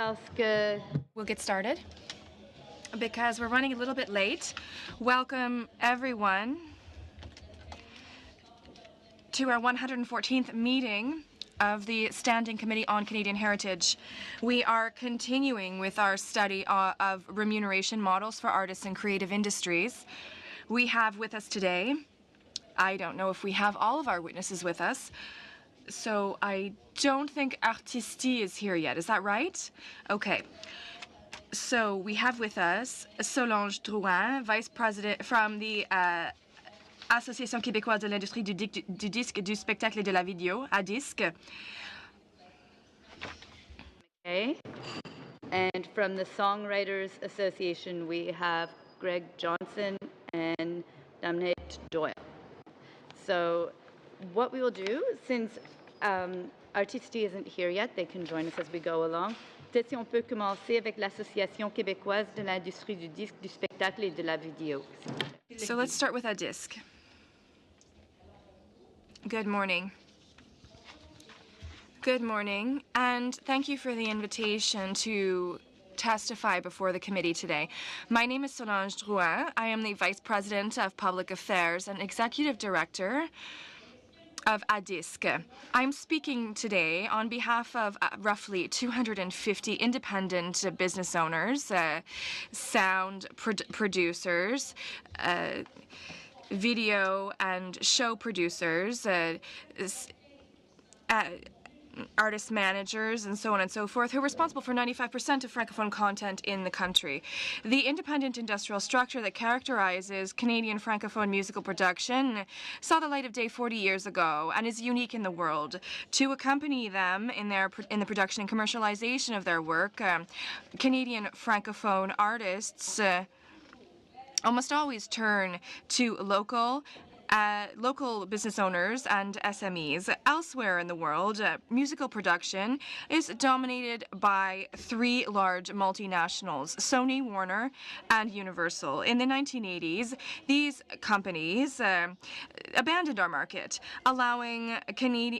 parce que We'll get started because we're running a little bit late. Welcome, everyone, to our 114th meeting of the Standing Committee on Canadian Heritage. We are continuing with our study of remuneration models for artists and creative industries. We have with us today, I don't know if we have all of our witnesses with us, so I don't think Artistie is here yet. Is that right? Okay. So we have with us Solange Drouin, Vice President from the Association québécoise de l'industrie du disque, du spectacle et de la vidéo, ADISC. okay. And from the Songwriters Association, we have Greg Johnson and Damnate Doyle. So what we will do, since Artistie isn't here yet, they can join us as we go along. Peut-être si on peut commencer avec l'Association québécoise de l'industrie du disque, du spectacle et de la vidéo. So let's start with ADISC. Good morning. Good morning, and thank you for the invitation to testify before the committee today. My name is Solange Drouin. I am the Vice President of Public Affairs and Executive Director of ADISC. I'm speaking today on behalf of roughly 250 independent business owners, sound producers, video and show producers, artist managers, and so on and so forth, who are responsible for 95% of Francophone content in the country. The independent industrial structure that characterizes Canadian Francophone musical production saw the light of day 40 years ago and is unique in the world. To accompany them in the production and commercialization of their work, Canadian Francophone artists almost always turn to local business owners and SMEs. Elsewhere in the world, musical production is dominated by three large multinationals, Sony, Warner, and Universal. In the 1980s, these companies abandoned our market, allowing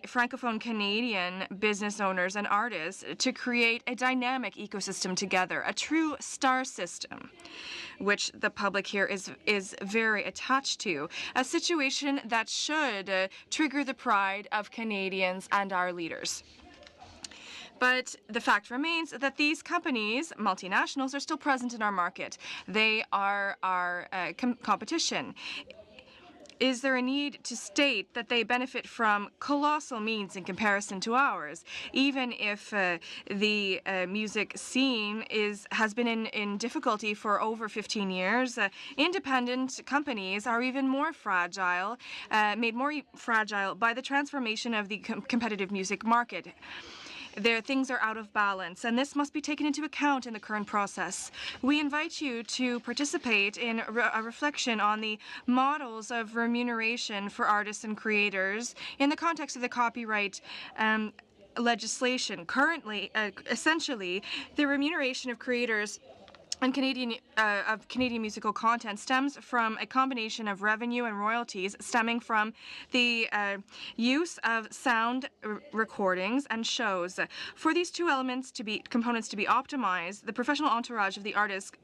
Francophone Canadian business owners and artists to create a dynamic ecosystem together, a true star system, which the public here is very attached to, a situation that should trigger the pride of Canadians and our leaders. But the fact remains that these companies, multinationals, are still present in our market. They are our competition. Is there a need to state that they benefit from colossal means in comparison to ours, even if the music scene has been in difficulty for over 15 years? Independent companies are even more fragile, made more fragile by the transformation of the competitive music market. Things are out of balance, and this must be taken into account in the current process. We invite you to participate in a reflection on the models of remuneration for artists and creators in the context of the copyright legislation. Currently, essentially, the remuneration of creators and Canadian musical content stems from a combination of revenue and royalties stemming from the use of sound recordings and shows. For these two components to be optimized, the professional entourage of the artist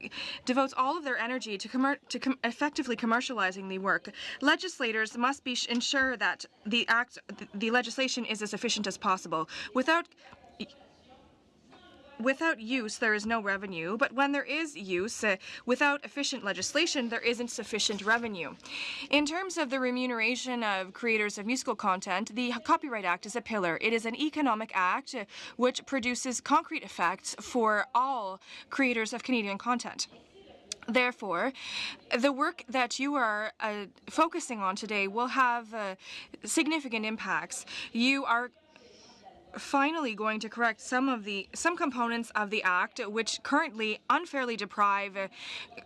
devotes all of their energy to effectively commercializing the work. Legislators must ensure that the legislation is as efficient as possible. Without use, there is no revenue, but when there is use, without efficient legislation, there isn't sufficient revenue. In terms of the remuneration of creators of musical content, the Copyright Act is a pillar. It is an economic act which produces concrete effects for all creators of Canadian content. Therefore, the work that you are focusing on today will have significant impacts. You are finally going to correct some components of the Act which currently unfairly deprive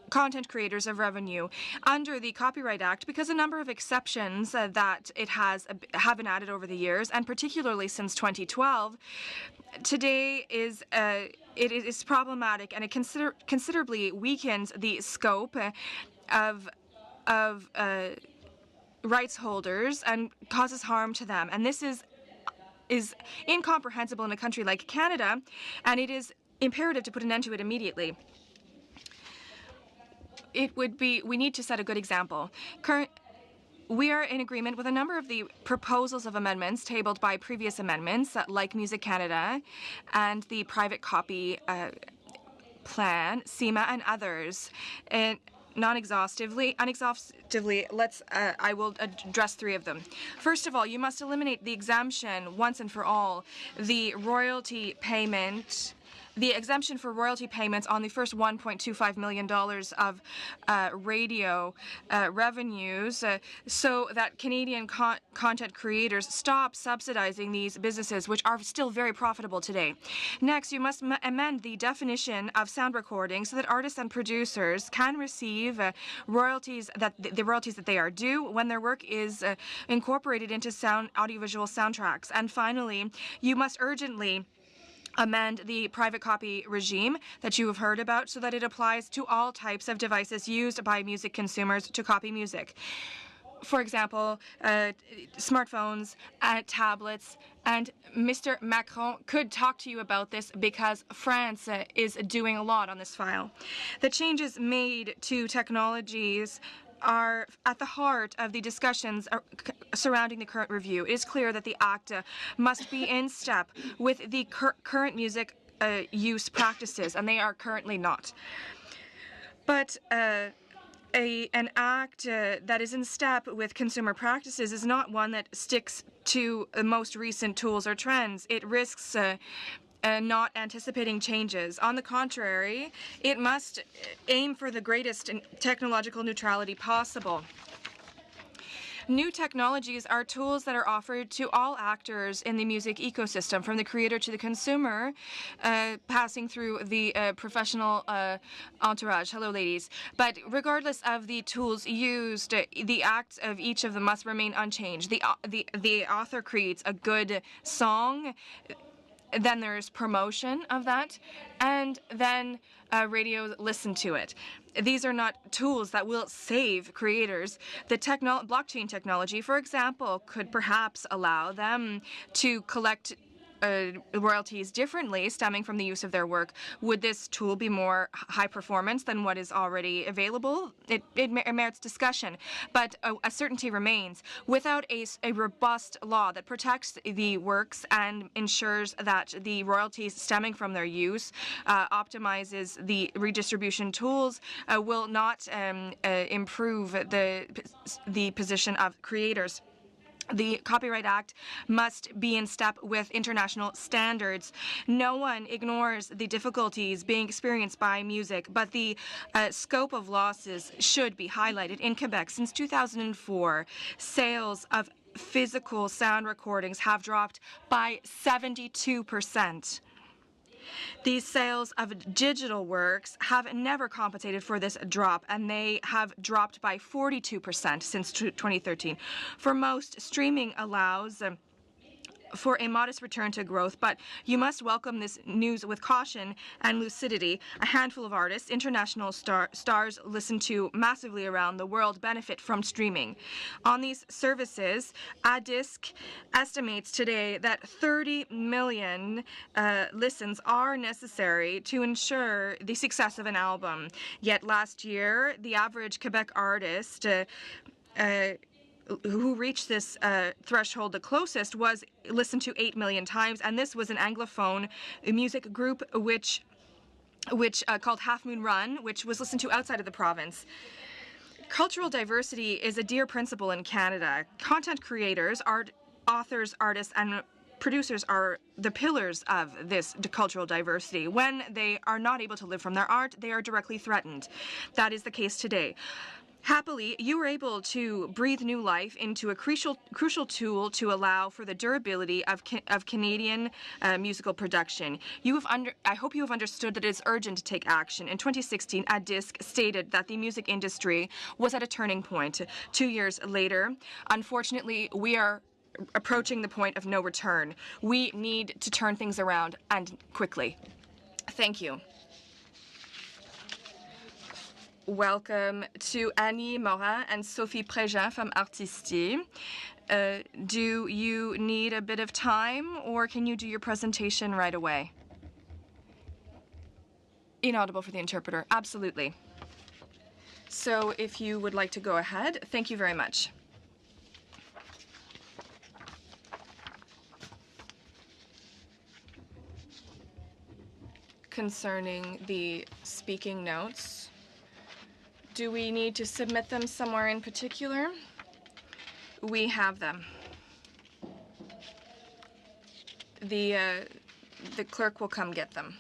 content creators of revenue under the Copyright Act, because a number of exceptions that it have been added over the years, and particularly since 2012, today it is problematic, and it considerably weakens the scope of rights holders and causes harm to them. And this is incomprehensible in a country like Canada, and it is imperative to put an end to it immediately. We need to set a good example. We are in agreement with a number of the proposals of amendments tabled by previous amendments, like Music Canada and the private copy plan, CIMA, and others. And unexhaustively, I will address three of them. First of all, you must eliminate the exemption once and for all, the exemption for royalty payments on the first $1.25 million of radio revenues so that Canadian content creators stop subsidizing these businesses, which are still very profitable today. Next, you must amend the definition of sound recording so that artists and producers can receive royalties that they are due when their work is incorporated into audiovisual soundtracks. And finally, you must urgently amend the private copy regime that you have heard about so that it applies to all types of devices used by music consumers to copy music. For example, smartphones, tablets, and Mr. Macron could talk to you about this because France is doing a lot on this file. The changes made to technologies are at the heart of the discussions surrounding the current review. It is clear that the Act must be in step with the current music use practices, and they are currently not. But an Act that is in step with consumer practices is not one that sticks to the most recent tools or trends. It risks not anticipating changes. On the contrary, it must aim for the greatest technological neutrality possible. New technologies are tools that are offered to all actors in the music ecosystem, from the creator to the consumer, passing through the professional entourage. Hello, ladies. But regardless of the tools used, the acts of each of them must remain unchanged. The author creates a good song, then there's promotion of that, and then radio listen to it. These are not tools that will save creators. The blockchain technology, for example, could perhaps allow them to collect royalties differently stemming from the use of their work. Would this tool be more high performance than what is already available? It merits discussion, but a certainty remains. Without a robust law that protects the works and ensures that the royalties stemming from their use optimizes the redistribution tools, will not improve the position of creators. The Copyright Act must be in step with international standards. No one ignores the difficulties being experienced by music, but the scope of losses should be highlighted. In Quebec, since 2004, sales of physical sound recordings have dropped by 72%. These sales of digital works have never compensated for this drop, and they have dropped by 42% since 2013. For most, streaming allows for a modest return to growth, but you must welcome this news with caution and lucidity. A handful of artists, international stars listened to massively around the world, benefit from streaming. On these services, Adisc estimates today that 30 million listens are necessary to ensure the success of an album. Yet last year, the average Quebec artist who reached this threshold the closest was listened to 8 million times, and this was an Anglophone music group which called Half Moon Run, which was listened to outside of the province. Cultural diversity is a dear principle in Canada. Content creators, authors, artists, and producers are the pillars of this cultural diversity. When they are not able to live from their art, they are directly threatened. That is the case today. Happily, you were able to breathe new life into a crucial tool to allow for the durability of Canadian musical production. I hope you have understood that it is urgent to take action. In 2016, Adisc stated that the music industry was at a turning point. 2 years later, unfortunately, we are approaching the point of no return. We need to turn things around, and quickly. Thank you. Welcome to Annie Morin and Sophie Préjean from Artistie. Do you need a bit of time, or can you do your presentation right away? Inaudible for the interpreter. Absolutely. So if you would like to go ahead, thank you very much. Concerning the speaking notes, do we need to submit them somewhere in particular? We have them. The clerk will come get them.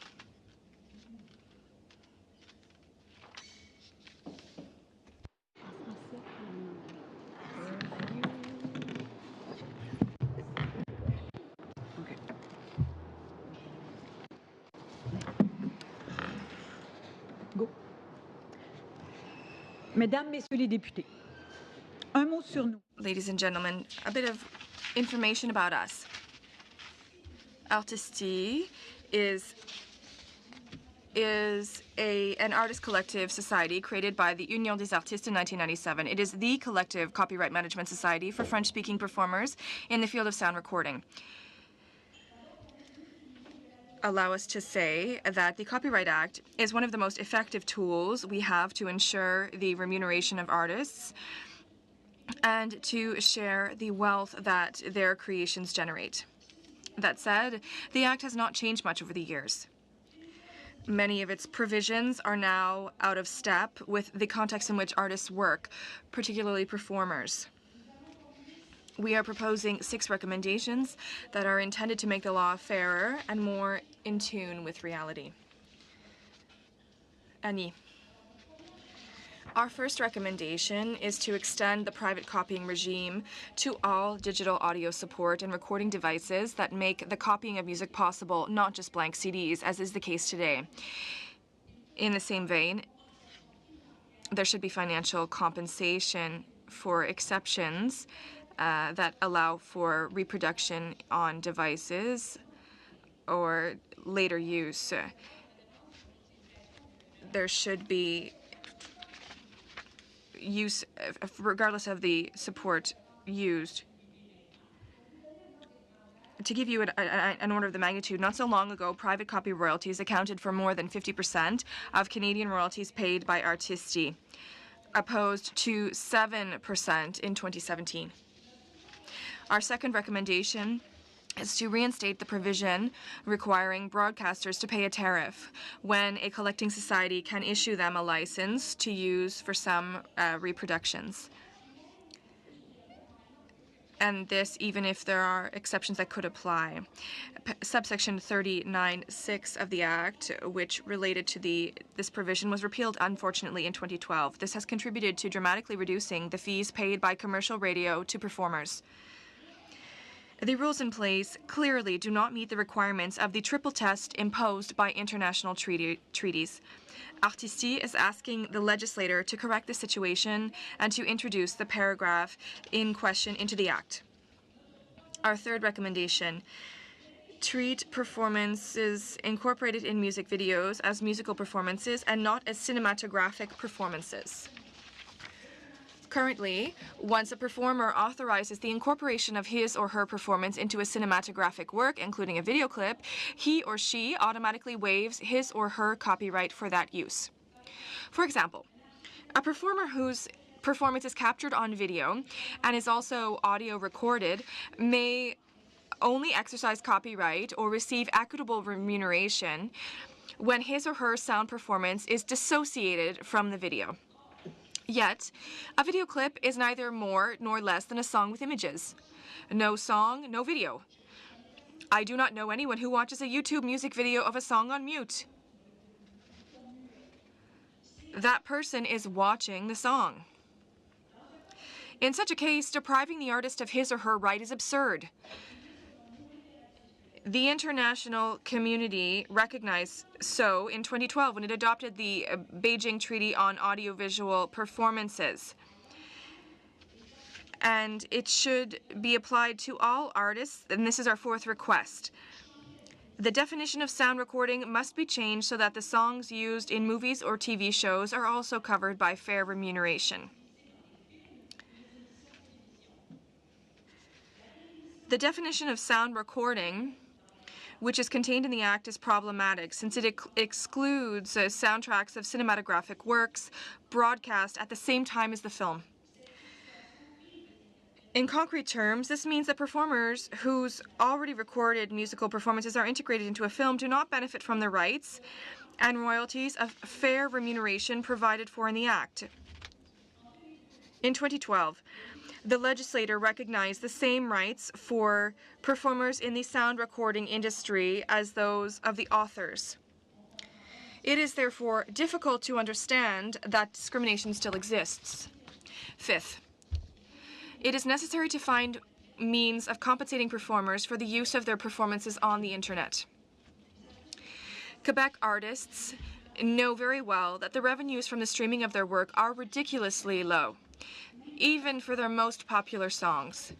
Go. Mesdames, Messieurs les députés, un mot sur nous. Ladies and gentlemen, a bit of information about us. Artistie is an artist collective society created by the Union des Artistes in 1997. It is the collective copyright management society for French-speaking performers in the field of sound recording. Allow us to say that the Copyright Act is one of the most effective tools we have to ensure the remuneration of artists and to share the wealth that their creations generate. That said, the Act has not changed much over the years. Many of its provisions are now out of step with the context in which artists work, particularly performers. We are proposing 6 recommendations that are intended to make the law fairer and more in tune with reality. Annie. Our first recommendation is to extend the private copying regime to all digital audio support and recording devices that make the copying of music possible, not just blank CDs, as is the case today. In the same vein, there should be financial compensation for exceptions that allow for reproduction on devices or later use. There should be use, regardless of the support used. To give you an order of the magnitude, not so long ago, private copy royalties accounted for more than 50% of Canadian royalties paid by Artistie, opposed to 7% in 2017. Our second recommendation is to reinstate the provision requiring broadcasters to pay a tariff when a collecting society can issue them a license to use for some reproductions. And this even if there are exceptions that could apply. Subsection 39(6) of the Act, which related to this provision, was repealed, unfortunately, in 2012. This has contributed to dramatically reducing the fees paid by commercial radio to performers. The rules in place clearly do not meet the requirements of the triple test imposed by international treaties. Artistie is asking the legislator to correct the situation and to introduce the paragraph in question into the Act. Our third recommendation: treat performances incorporated in music videos as musical performances and not as cinematographic performances. Currently, once a performer authorizes the incorporation of his or her performance into a cinematographic work, including a video clip, he or she automatically waives his or her copyright for that use. For example, a performer whose performance is captured on video and is also audio recorded may only exercise copyright or receive equitable remuneration when his or her sound performance is dissociated from the video. Yet, a video clip is neither more nor less than a song with images. No song, no video. I do not know anyone who watches a YouTube music video of a song on mute. That person is watching the song. In such a case, depriving the artist of his or her right is absurd. The international community recognized so in 2012 when it adopted the Beijing Treaty on Audiovisual Performances. And it should be applied to all artists, and this is our fourth request. The definition of sound recording must be changed so that the songs used in movies or TV shows are also covered by fair remuneration. The definition of sound recording which is contained in the Act, is problematic since it excludes soundtracks of cinematographic works broadcast at the same time as the film. In concrete terms, this means that performers whose already recorded musical performances are integrated into a film do not benefit from the rights and royalties of fair remuneration provided for in the Act. In 2012, the legislator recognized the same rights for performers in the sound recording industry as those of the authors. It is therefore difficult to understand that discrimination still exists. Fifth, it is necessary to find means of compensating performers for the use of their performances on the internet. Quebec artists know very well that the revenues from the streaming of their work are ridiculously low, even for their most popular songs.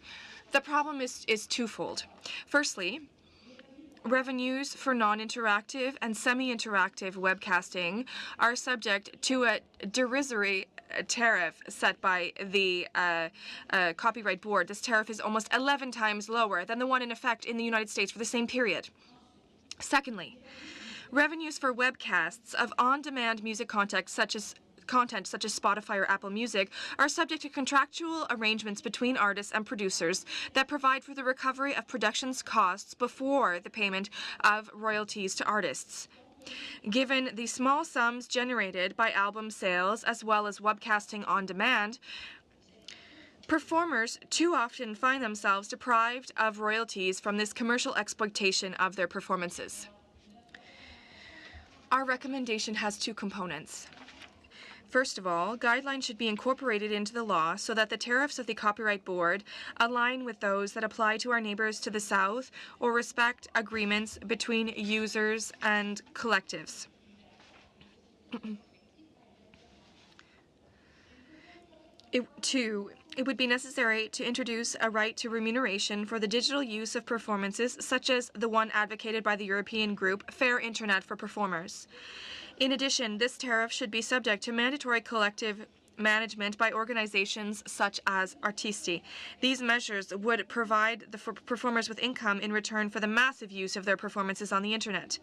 The problem is twofold. Firstly, revenues for non-interactive and semi-interactive webcasting are subject to a derisory tariff set by the Copyright Board. This tariff is almost 11 times lower than the one in effect in the United States for the same period. Secondly, revenues for webcasts of on-demand music content such as Spotify or Apple Music are subject to contractual arrangements between artists and producers that provide for the recovery of production's costs before the payment of royalties to artists. Given the small sums generated by album sales as well as webcasting on demand, performers too often find themselves deprived of royalties from this commercial exploitation of their performances. Our recommendation has two components. First of all, guidelines should be incorporated into the law so that the tariffs of the Copyright Board align with those that apply to our neighbors to the south or respect agreements between users and collectives. It would be necessary to introduce a right to remuneration for the digital use of performances, such as the one advocated by the European group Fair Internet for Performers. In addition, this tariff should be subject to mandatory collective management by organizations such as Artisti. These measures would provide the performers with income in return for the massive use of their performances on the internet.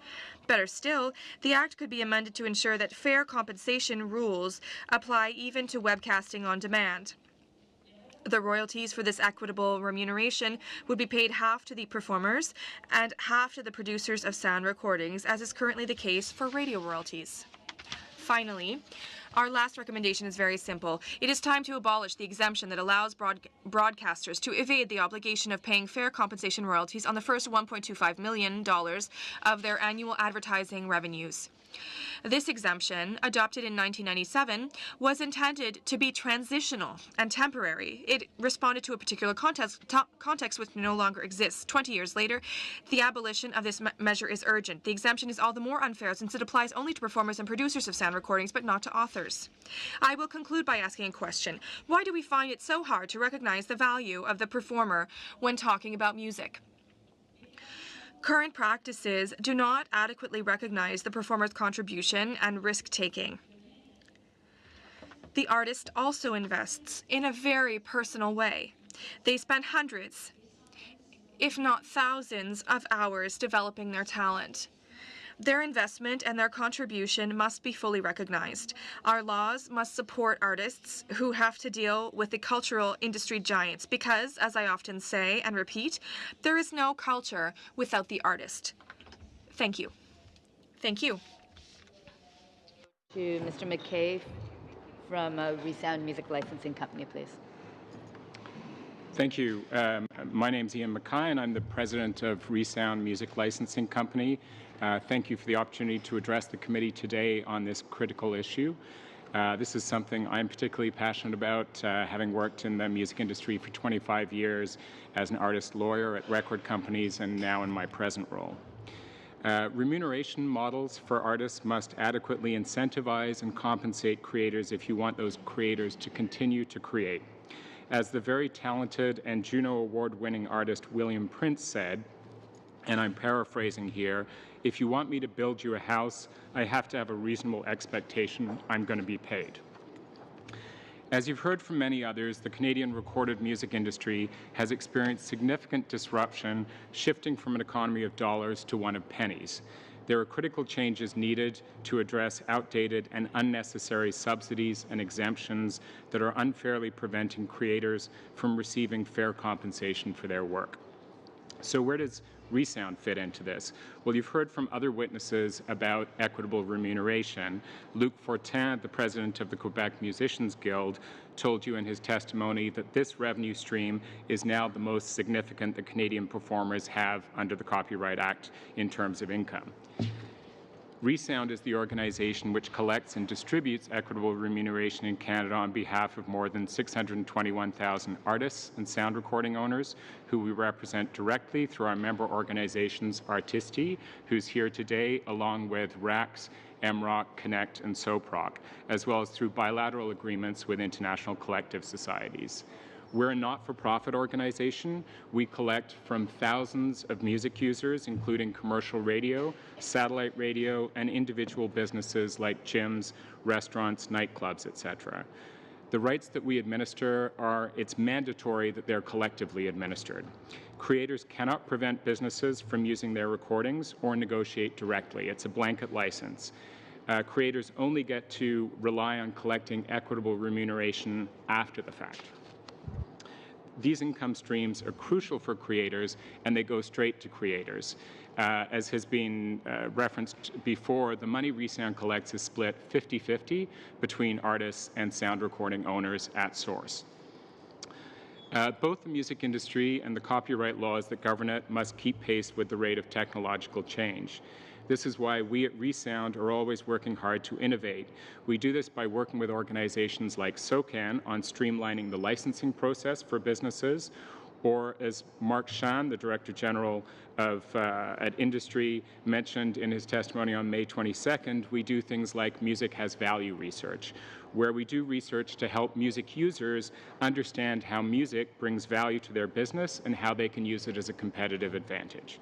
Better still, the Act could be amended to ensure that fair compensation rules apply even to webcasting on demand. The royalties for this equitable remuneration would be paid half to the performers and half to the producers of sound recordings, as is currently the case for radio royalties. Finally, our last recommendation is very simple. It is time to abolish the exemption that allows broadcasters to evade the obligation of paying fair compensation royalties on the first $1.25 million of their annual advertising revenues. This exemption, adopted in 1997, was intended to be transitional and temporary. It responded to a particular context which no longer exists. 20 years later, the abolition of this measure is urgent. The exemption is all the more unfair since it applies only to performers and producers of sound recordings, but not to authors. I will conclude by asking a question. Why do we find it so hard to recognize the value of the performer when talking about music? Current practices do not adequately recognize the performer's contribution and risk-taking. The artist also invests in a very personal way. They spend hundreds, if not thousands, of hours developing their talent. Their investment and their contribution must be fully recognized. Our laws must support artists who have to deal with the cultural industry giants because, as I often say and repeat, there is no culture without the artist. Thank you. Thank you. To Mr. McKay from Resound Music Licensing Company, please. Thank you. My name is Ian McKay, and I'm the president of Resound Music Licensing Company. Thank you for the opportunity to address the committee today on this critical issue. This is something I'm particularly passionate about, having worked in the music industry for 25 years as an artist lawyer at record companies and now in my present role. Remuneration models for artists must adequately incentivize and compensate creators if you want those creators to continue to create. As the very talented and Juno Award-winning artist William Prince said, and I'm paraphrasing here, if you want me to build you a house, I have to have a reasonable expectation I'm going to be paid. As you've heard from many others, the Canadian recorded music industry has experienced significant disruption, shifting from an economy of dollars to one of pennies. There are critical changes needed to address outdated and unnecessary subsidies and exemptions that are unfairly preventing creators from receiving fair compensation for their work. So where does Resound fit into this? Well, you've heard from other witnesses about equitable remuneration. Luc Fortin, the president of the Quebec Musicians Guild, told you in his testimony that this revenue stream is now the most significant that Canadian performers have under the Copyright Act in terms of income. Resound is the organization which collects and distributes equitable remuneration in Canada on behalf of more than 621,000 artists and sound recording owners who we represent directly through our member organizations Artisti, who's here today, along with RACS, MROC, Connect, and SOPROC, as well as through bilateral agreements with international collective societies. We're a not-for-profit organization. We collect from thousands of music users, including commercial radio, satellite radio, and individual businesses like gyms, restaurants, nightclubs, etc. The rights that we administer it's mandatory that they're collectively administered. Creators cannot prevent businesses from using their recordings or negotiate directly. It's a blanket license. Creators only get to rely on collecting equitable remuneration after the fact. These income streams are crucial for creators, and they go straight to creators. As has been referenced before, the money Resound collects is split 50-50 between artists and sound recording owners at source. Both the music industry and the copyright laws that govern it must keep pace with the rate of technological change. This is why we at Resound are always working hard to innovate. We do this by working with organizations like SOCAN on streamlining the licensing process for businesses, or as Mark Shan, the Director General at Industry, mentioned in his testimony on May 22nd, we do things like Music Has Value research, where we do research to help music users understand how music brings value to their business and how they can use it as a competitive advantage.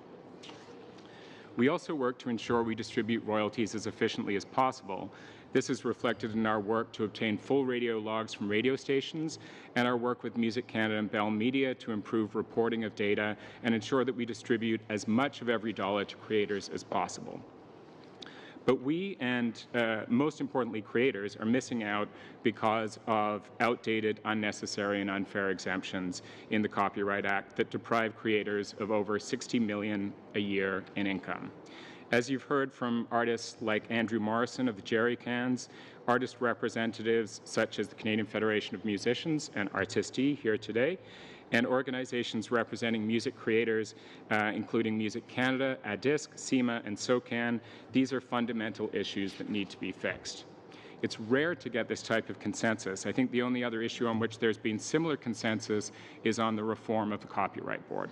We also work to ensure we distribute royalties as efficiently as possible. This is reflected in our work to obtain full radio logs from radio stations and our work with Music Canada and Bell Media to improve reporting of data and ensure that we distribute as much of every dollar to creators as possible. But we, and most importantly creators, are missing out because of outdated, unnecessary, and unfair exemptions in the Copyright Act that deprive creators of over $60 million a year in income. As you've heard from artists like Andrew Morrison of the Jerry Cans, artist representatives such as the Canadian Federation of Musicians and Artisti here today, and organizations representing music creators, including Music Canada, ADISC, CIMA, and SOCAN, these are fundamental issues that need to be fixed. It's rare to get this type of consensus. I think the only other issue on which there's been similar consensus is on the reform of the Copyright Board.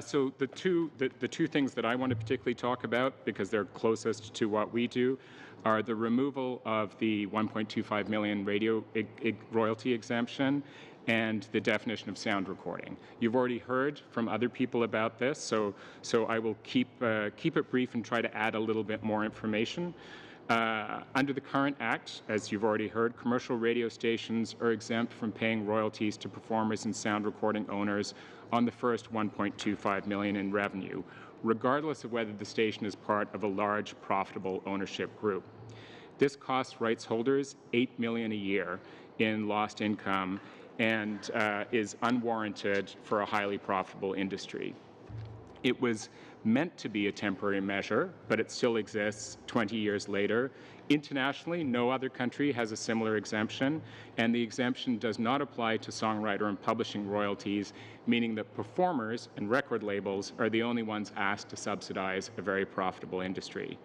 So the two things that I want to particularly talk about, because they're closest to what we do, are the removal of the $1.25 million radio royalty exemption and the definition of sound recording. You've already heard from other people about this, so I will keep it brief and try to add a little bit more information. Under the current Act, as you've already heard, commercial radio stations are exempt from paying royalties to performers and sound recording owners on the first $1.25 million in revenue, regardless of whether the station is part of a large, profitable ownership group. This costs rights holders $8 million a year in lost income and is unwarranted for a highly profitable industry. It was meant to be a temporary measure, but it still exists 20 years later. Internationally, no other country has a similar exemption, and the exemption does not apply to songwriter and publishing royalties, meaning that performers and record labels are the only ones asked to subsidize a very profitable industry.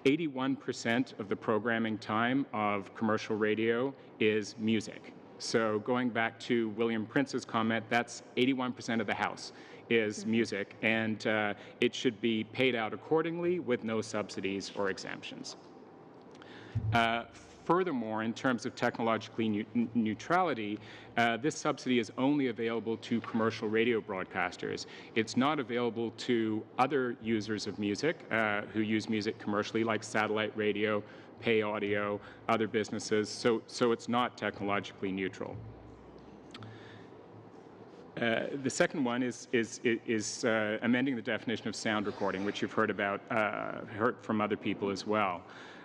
81% of the programming time of commercial radio is music. So going back to William Prince's comment, that's 81% of the house is music, and it should be paid out accordingly with no subsidies or exemptions. Furthermore, in terms of technologically neutrality, this subsidy is only available to commercial radio broadcasters. It's not available to other users of music who use music commercially, like satellite radio, pay audio, other businesses, so it's not technologically neutral. The second one is amending the definition of sound recording, which you've heard from other people as well.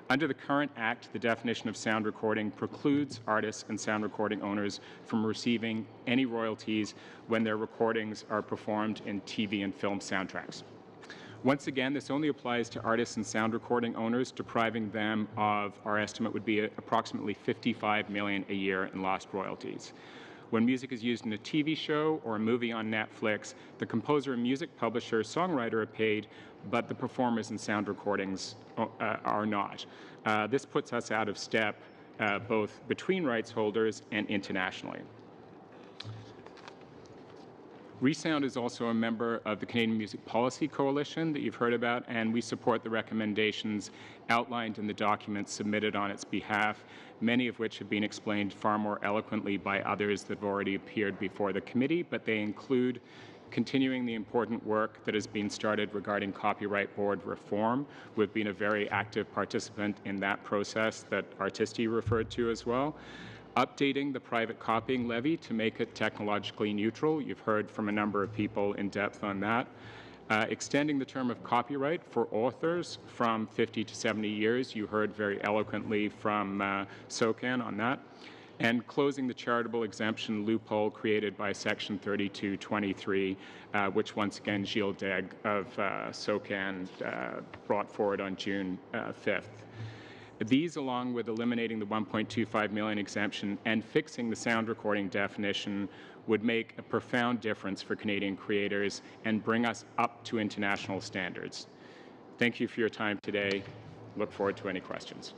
Under the current Act, the definition of sound recording precludes artists and sound recording owners from receiving any royalties when their recordings are performed in TV and film soundtracks. Once again, this only applies to artists and sound recording owners, depriving them of, our estimate would be approximately $55 million a year in lost royalties. When music is used in a TV show or a movie on Netflix, the composer and music publisher, songwriter are paid, but the performers and sound recordings are not. This puts us out of step both between rights holders and internationally. ReSound is also a member of the Canadian Music Policy Coalition that you've heard about, and we support the recommendations outlined in the documents submitted on its behalf, many of which have been explained far more eloquently by others that have already appeared before the committee, but they include continuing the important work that has been started regarding copyright board reform. We've been a very active participant in that process that Artisti referred to as well. Updating the private copying levy to make it technologically neutral. You've heard from a number of people in depth on that. Extending the term of copyright for authors from 50 to 70 years. You heard very eloquently from SOCAN on that. And closing the charitable exemption loophole created by Section 3223, which once again Gilles Daigle of SOCAN brought forward on June 5th. These, along with eliminating the $1.25 million exemption and fixing the sound recording definition, would make a profound difference for Canadian creators and bring us up to international standards. Thank you for your time today. Look forward to any questions.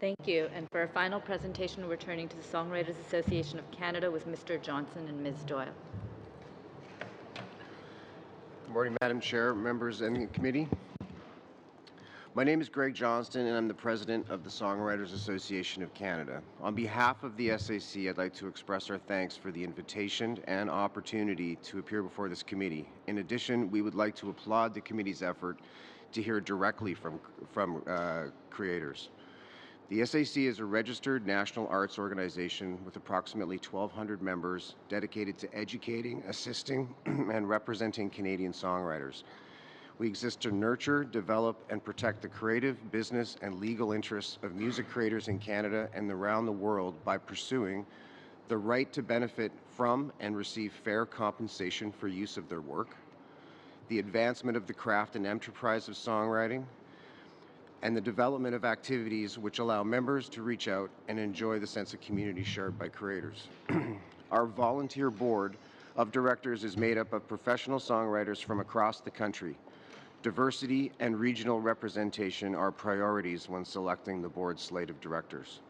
Thank you. And for our final presentation, we're turning to the Songwriters Association of Canada with Mr. Johnson and Ms. Doyle. Good morning, Madam Chair, members and the committee. My name is Greg Johnston, and I'm the president of the Songwriters Association of Canada. On behalf of the SAC, I'd like to express our thanks for the invitation and opportunity to appear before this committee. In addition, we would like to applaud the committee's effort to hear directly from creators. The SAC is a registered national arts organization with approximately 1,200 members dedicated to educating, assisting, and representing Canadian songwriters. We exist to nurture, develop, and protect the creative, business, and legal interests of music creators in Canada and around the world by pursuing the right to benefit from and receive fair compensation for use of their work, the advancement of the craft and enterprise of songwriting, and the development of activities which allow members to reach out and enjoy the sense of community shared by creators. Our volunteer board of directors is made up of professional songwriters from across the country. Diversity and regional representation are priorities when selecting the board's slate of directors.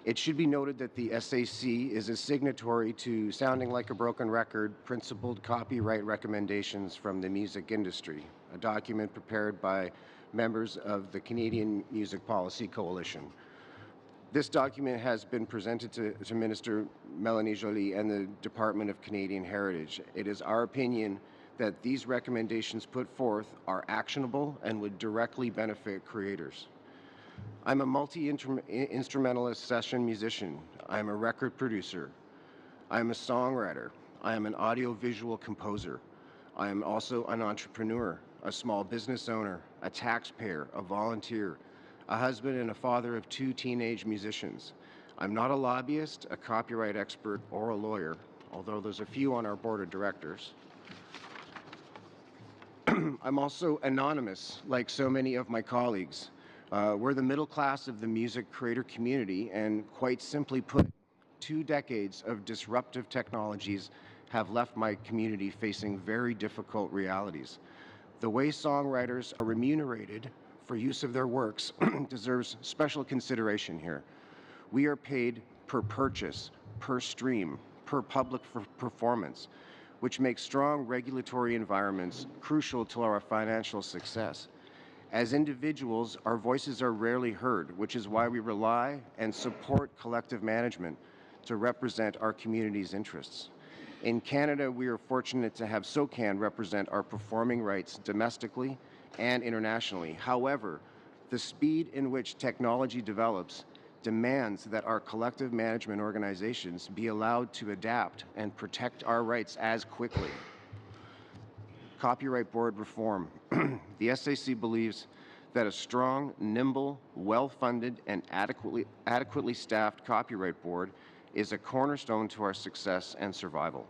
It should be noted that the SAC is a signatory to Sounding Like a Broken Record, Principled Copyright Recommendations from the Music Industry, a document prepared by members of the Canadian Music Policy Coalition. This document has been presented to Minister Mélanie Joly and the Department of Canadian Heritage. It is our opinion that these recommendations put forth are actionable and would directly benefit creators. I'm a multi-instrumentalist session musician. I'm a record producer. I'm a songwriter. I am an audiovisual composer. I am also an entrepreneur, a small business owner, a taxpayer, a volunteer, a husband and a father of 2 teenage musicians. I'm not a lobbyist, a copyright expert, or a lawyer, although there's a few on our board of directors. I'm also anonymous, like so many of my colleagues. We're the middle class of the music creator community, and quite simply put, 2 decades of disruptive technologies have left my community facing very difficult realities. The way songwriters are remunerated for use of their works deserves special consideration here. We are paid per purchase, per stream, per public performance, which makes strong regulatory environments crucial to our financial success. As individuals, our voices are rarely heard, which is why we rely and support collective management to represent our community's interests. In Canada, we are fortunate to have SOCAN represent our performing rights domestically and internationally. However, the speed in which technology develops demands that our collective management organizations be allowed to adapt and protect our rights as quickly. Copyright Board reform. The SAC believes that a strong, nimble, well-funded, and adequately staffed Copyright Board is a cornerstone to our success and survival.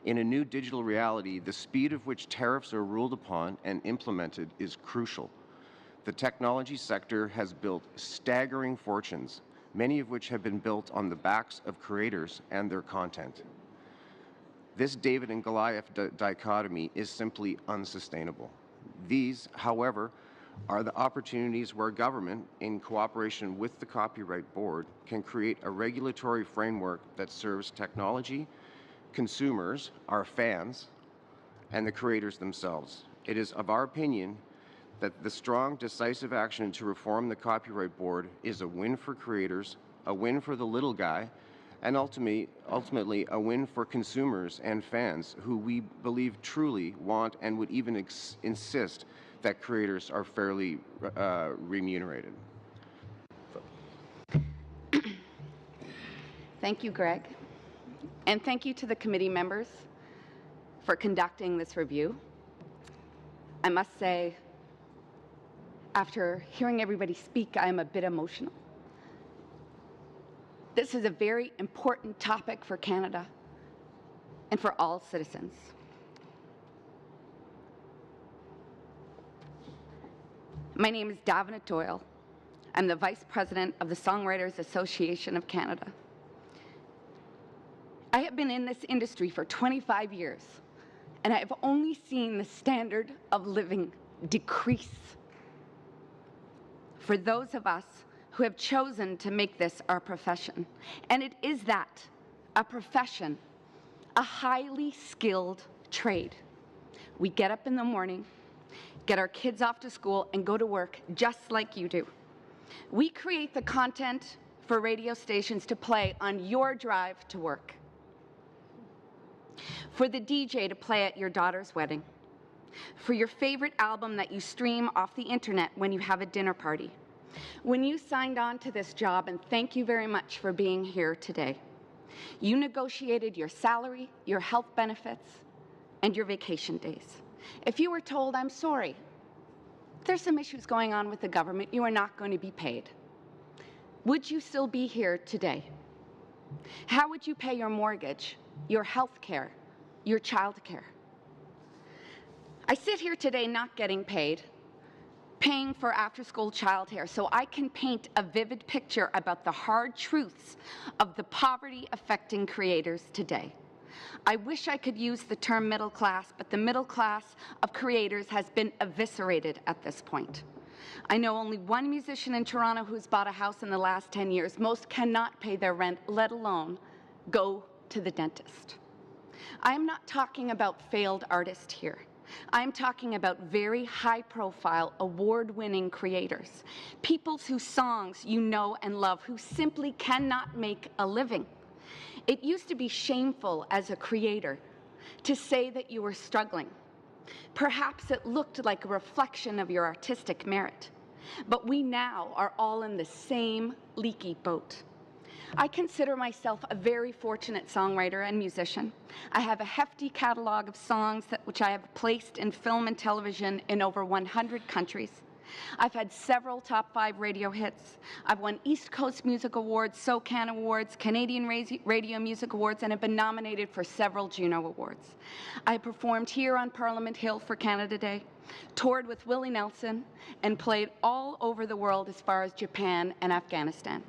In a new digital reality, the speed of which tariffs are ruled upon and implemented is crucial. The technology sector has built staggering fortunes, many of which have been built on the backs of creators and their content. This David and Goliath dichotomy is simply unsustainable. These, however, are the opportunities where government, in cooperation with the Copyright Board, can create a regulatory framework that serves technology, consumers, our fans, and the creators themselves. It is of our opinion that the strong, decisive action to reform the Copyright Board is a win for creators, a win for the little guy, and ultimately a win for consumers and fans who we believe truly want and would even insist that creators are fairly remunerated. Thank you, Greg. And thank you to the committee members for conducting this review. I must say, after hearing everybody speak, I am a bit emotional. This is a very important topic for Canada and for all citizens. My name is Davina Doyle. I'm the Vice President of the Songwriters Association of Canada. I have been in this industry for 25 years, and I have only seen the standard of living decrease. For those of us who have chosen to make this our profession. And it is that, a profession, a highly skilled trade. We get up in the morning, get our kids off to school, and go to work just like you do. We create the content for radio stations to play on your drive to work, for the DJ to play at your daughter's wedding, for your favorite album that you stream off the internet when you have a dinner party. When you signed on to this job, and thank you very much for being here today, you negotiated your salary, your health benefits, and your vacation days. If you were told, I'm sorry, there's some issues going on with the government, you are not going to be paid, would you still be here today? How would you pay your mortgage, your health care, your child care? I sit here today not getting paid, paying for after-school childcare so I can paint a vivid picture about the hard truths of the poverty affecting creators today. I wish I could use the term middle class, but the middle class of creators has been eviscerated at this point. I know only one musician in Toronto who's bought a house in the last 10 years. Most cannot pay their rent, let alone go to the dentist. I'm not talking about failed artists here. I'm talking about very high-profile, award-winning creators, people whose songs you know and love, who simply cannot make a living. It used to be shameful as a creator to say that you were struggling. Perhaps it looked like a reflection of your artistic merit, but we now are all in the same leaky boat. I consider myself a very fortunate songwriter and musician. I have a hefty catalog of songs which I have placed in film and television in over 100 countries. I've had several top 5 radio hits. I've won East Coast Music Awards, SOCAN Awards, Canadian Radio Music Awards, and have been nominated for several Juno Awards. I performed here on Parliament Hill for Canada Day, toured with Willie Nelson, and played all over the world as far as Japan and Afghanistan.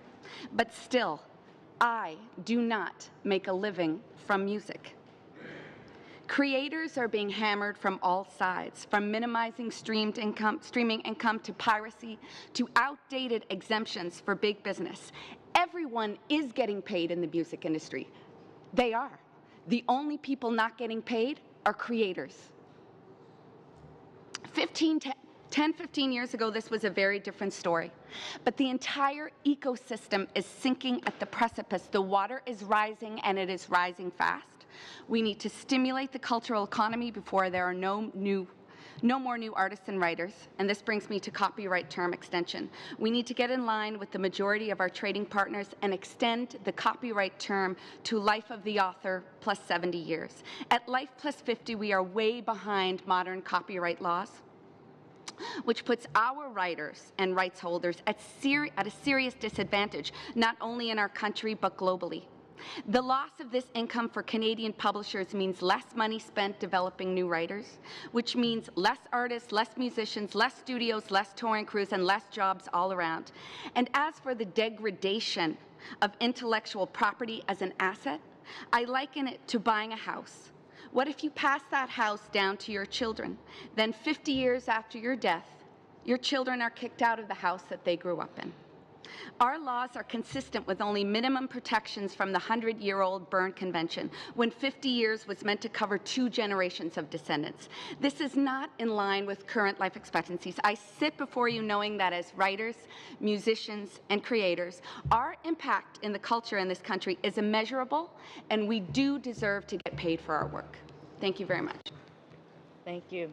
But still, I do not make a living from music. Creators are being hammered from all sides, from minimizing streaming income to piracy to outdated exemptions for big business. Everyone is getting paid in the music industry. They are. The only people not getting paid are creators. 15 10, 15 years ago, this was a very different story. But the entire ecosystem is sinking at the precipice. The water is rising, and it is rising fast. We need to stimulate the cultural economy before there are no more new artists and writers, and this brings me to copyright term extension. We need to get in line with the majority of our trading partners and extend the copyright term to life of the author plus 70 years. At life plus 50, we are way behind modern copyright laws, which puts our writers and rights holders at a serious disadvantage, not only in our country but globally. The loss of this income for Canadian publishers means less money spent developing new writers, which means less artists, less musicians, less studios, less touring crews, and less jobs all around. And as for the degradation of intellectual property as an asset, I liken it to buying a house. What if you pass that house down to your children? Then 50 years after your death, your children are kicked out of the house that they grew up in. Our laws are consistent with only minimum protections from the 100-year-old Berne Convention, when 50 years was meant to cover 2 generations of descendants. This is not in line with current life expectancies. I sit before you knowing that as writers, musicians, and creators, our impact in the culture in this country is immeasurable, and we do deserve to get paid for our work. Thank you very much. Thank you.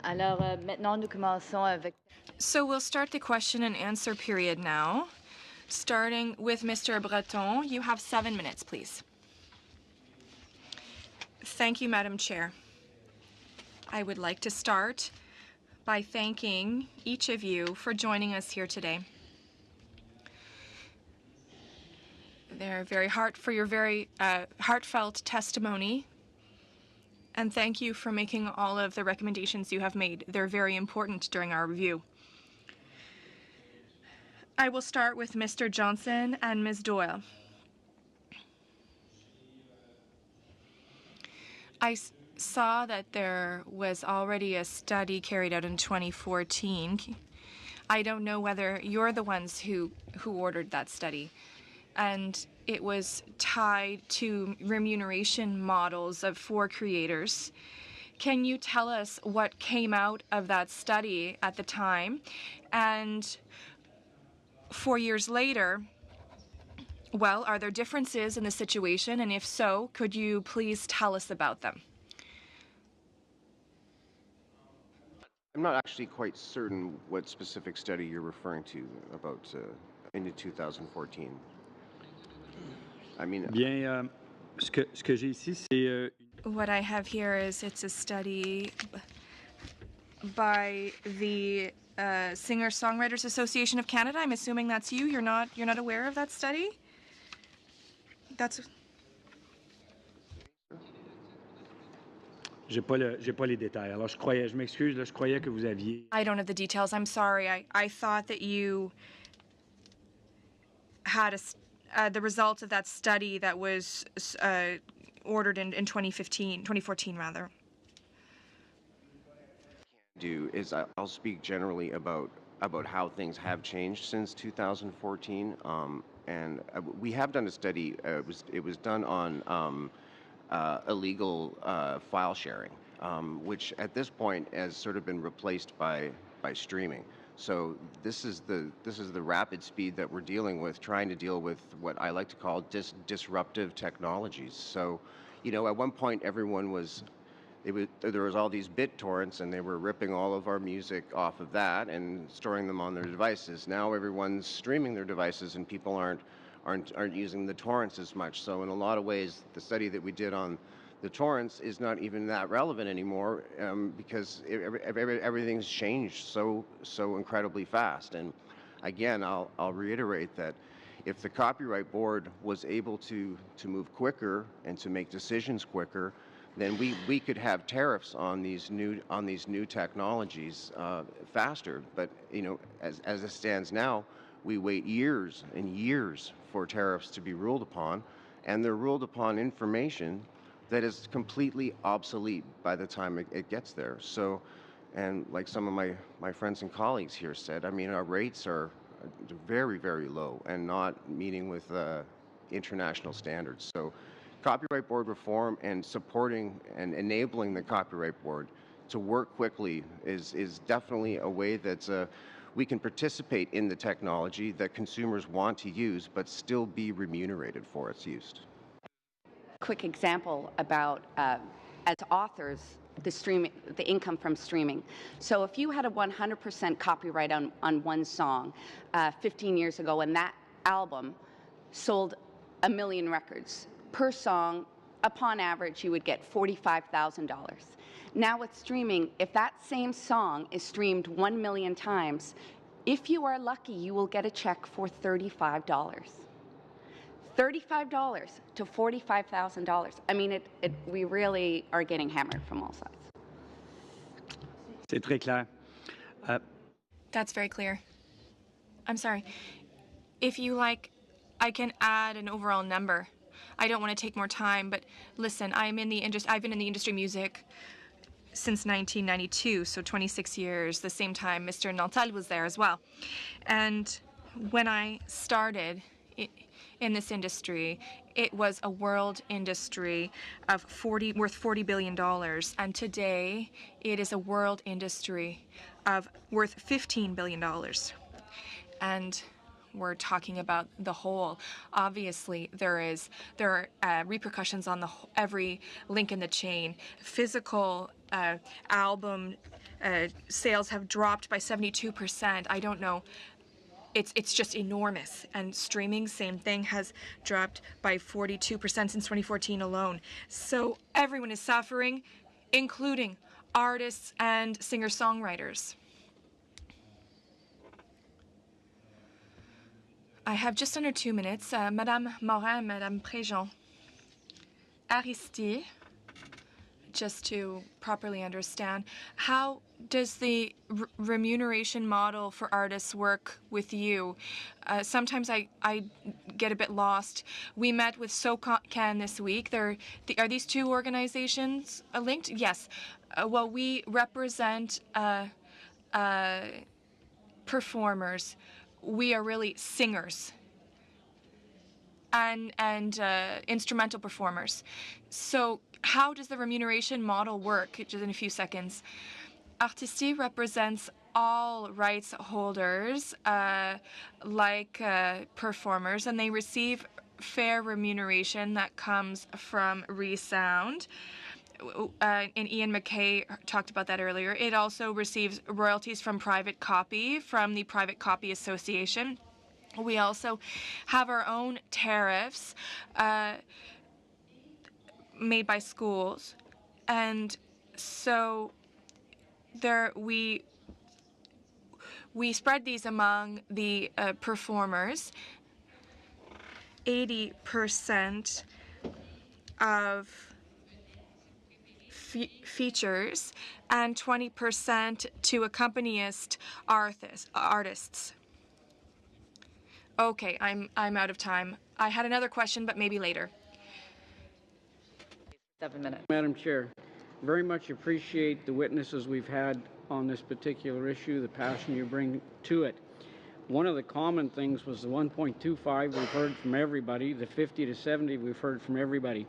Alors, maintenant, nous commençons avec... So we'll start the question and answer period now. Starting with Mr. Breton, you have 7 minutes, please. Thank you, Madam Chair. I would like to start by thanking each of you for joining us here today. They're for your very heartfelt testimony, and thank you for making all of the recommendations you have made. They're very important during our review. I will start with Mr. Johnson and Ms. Doyle. I saw that there was already a study carried out in 2014. I don't know whether you're the ones who ordered that study. And it was tied to remuneration models for creators. Can you tell us what came out of that study at the time? And 4 years later, well, are there differences in the situation? And if so, could you please tell us about them? I'm not actually quite certain what specific study you're referring to about in 2014. I mean, Bien, ce que j'ai ici, c'est what I have here is it's a study by the Singer-Songwriters Association of Canada. I'm assuming that's you. You're not aware of that study? That's... J'ai pas les détails. Alors je m'excuse, je croyais que vous aviez. I don't have the details. I'm sorry. I thought that you had the results of that study that was ordered in 2014 rather. I'll speak generally about how things have changed since 2014, and we have done a study. It was done on illegal file sharing, which at this point has sort of been replaced by streaming. So this is the rapid speed that we're dealing with, trying to deal with what I like to call disruptive technologies. So, you know, at one point everyone there was all these BitTorrents, and they were ripping all of our music off of that and storing them on their devices. Now everyone's streaming their devices, and people aren't using the torrents as much. So in a lot of ways, the study that we did on the torrents is not even that relevant anymore, because everything's changed so incredibly fast. And again, I'll reiterate that if the Copyright Board was able to move quicker and to make decisions quicker, then we could have tariffs on these new technologies faster. But you know, as it stands now, we wait years and years for tariffs to be ruled upon, and they're ruled upon information that is completely obsolete by the time it gets there. So, and like some of my friends and colleagues here said, I mean, our rates are very, very low and not meeting with international standards. So Copyright Board reform and supporting and enabling the Copyright Board to work quickly is definitely a way that we can participate in the technology that consumers want to use, but still be remunerated for its use. Quick example about, as authors, the income from streaming. So if you had a 100% copyright on one song 15 years ago, and that album sold 1 million records per song, upon average, you would get $45,000. Now with streaming, if that same song is streamed 1 million times, if you are lucky, you will get a check for $35. $35 to $45,000. I mean, we really are getting hammered from all sides. C'est très clair. That's very clear. I'm sorry. If you like, I can add an overall number. I don't want to take more time, but listen, I've been in the industry music since 1992, so 26 years, the same time Mr. Nantal was there as well. And when I started in this industry, it was a world industry of worth $40 billion, and today it is a world industry worth $15 billion. And we're talking about the whole. Obviously, there are repercussions on every link in the chain. Physical album sales have dropped by 72%. I don't know. It's just enormous. And streaming, same thing, has dropped by 42% since 2014 alone. So everyone is suffering, including artists and singer-songwriters. I have just under 2 minutes. Madame Morin, Madame Préjean. Aristide, just to properly understand, how does the remuneration model for artists work with you? Sometimes I get a bit lost. We met with SOCAN this week. Are these two organizations linked? Yes. Well, we represent performers. We are really singers and instrumental performers. So how does the remuneration model work? Just in a few seconds. Artistique represents all rights holders, like performers, and they receive fair remuneration that comes from ReSound. And Ian MacKay talked about that earlier. It also receives royalties from Private Copy, from the Private Copy Association. We also have our own tariffs made by schools, and so we spread these among the performers. 80% of features and 20% to accompanist artists. Okay, I'm out of time. I had another question, but maybe later. 7 minutes. Madam Chair, very much appreciate the witnesses we've had on this particular issue, the passion you bring to it. One of the common things was the 1.25 we've heard from everybody, the 50 to 70 we've heard from everybody.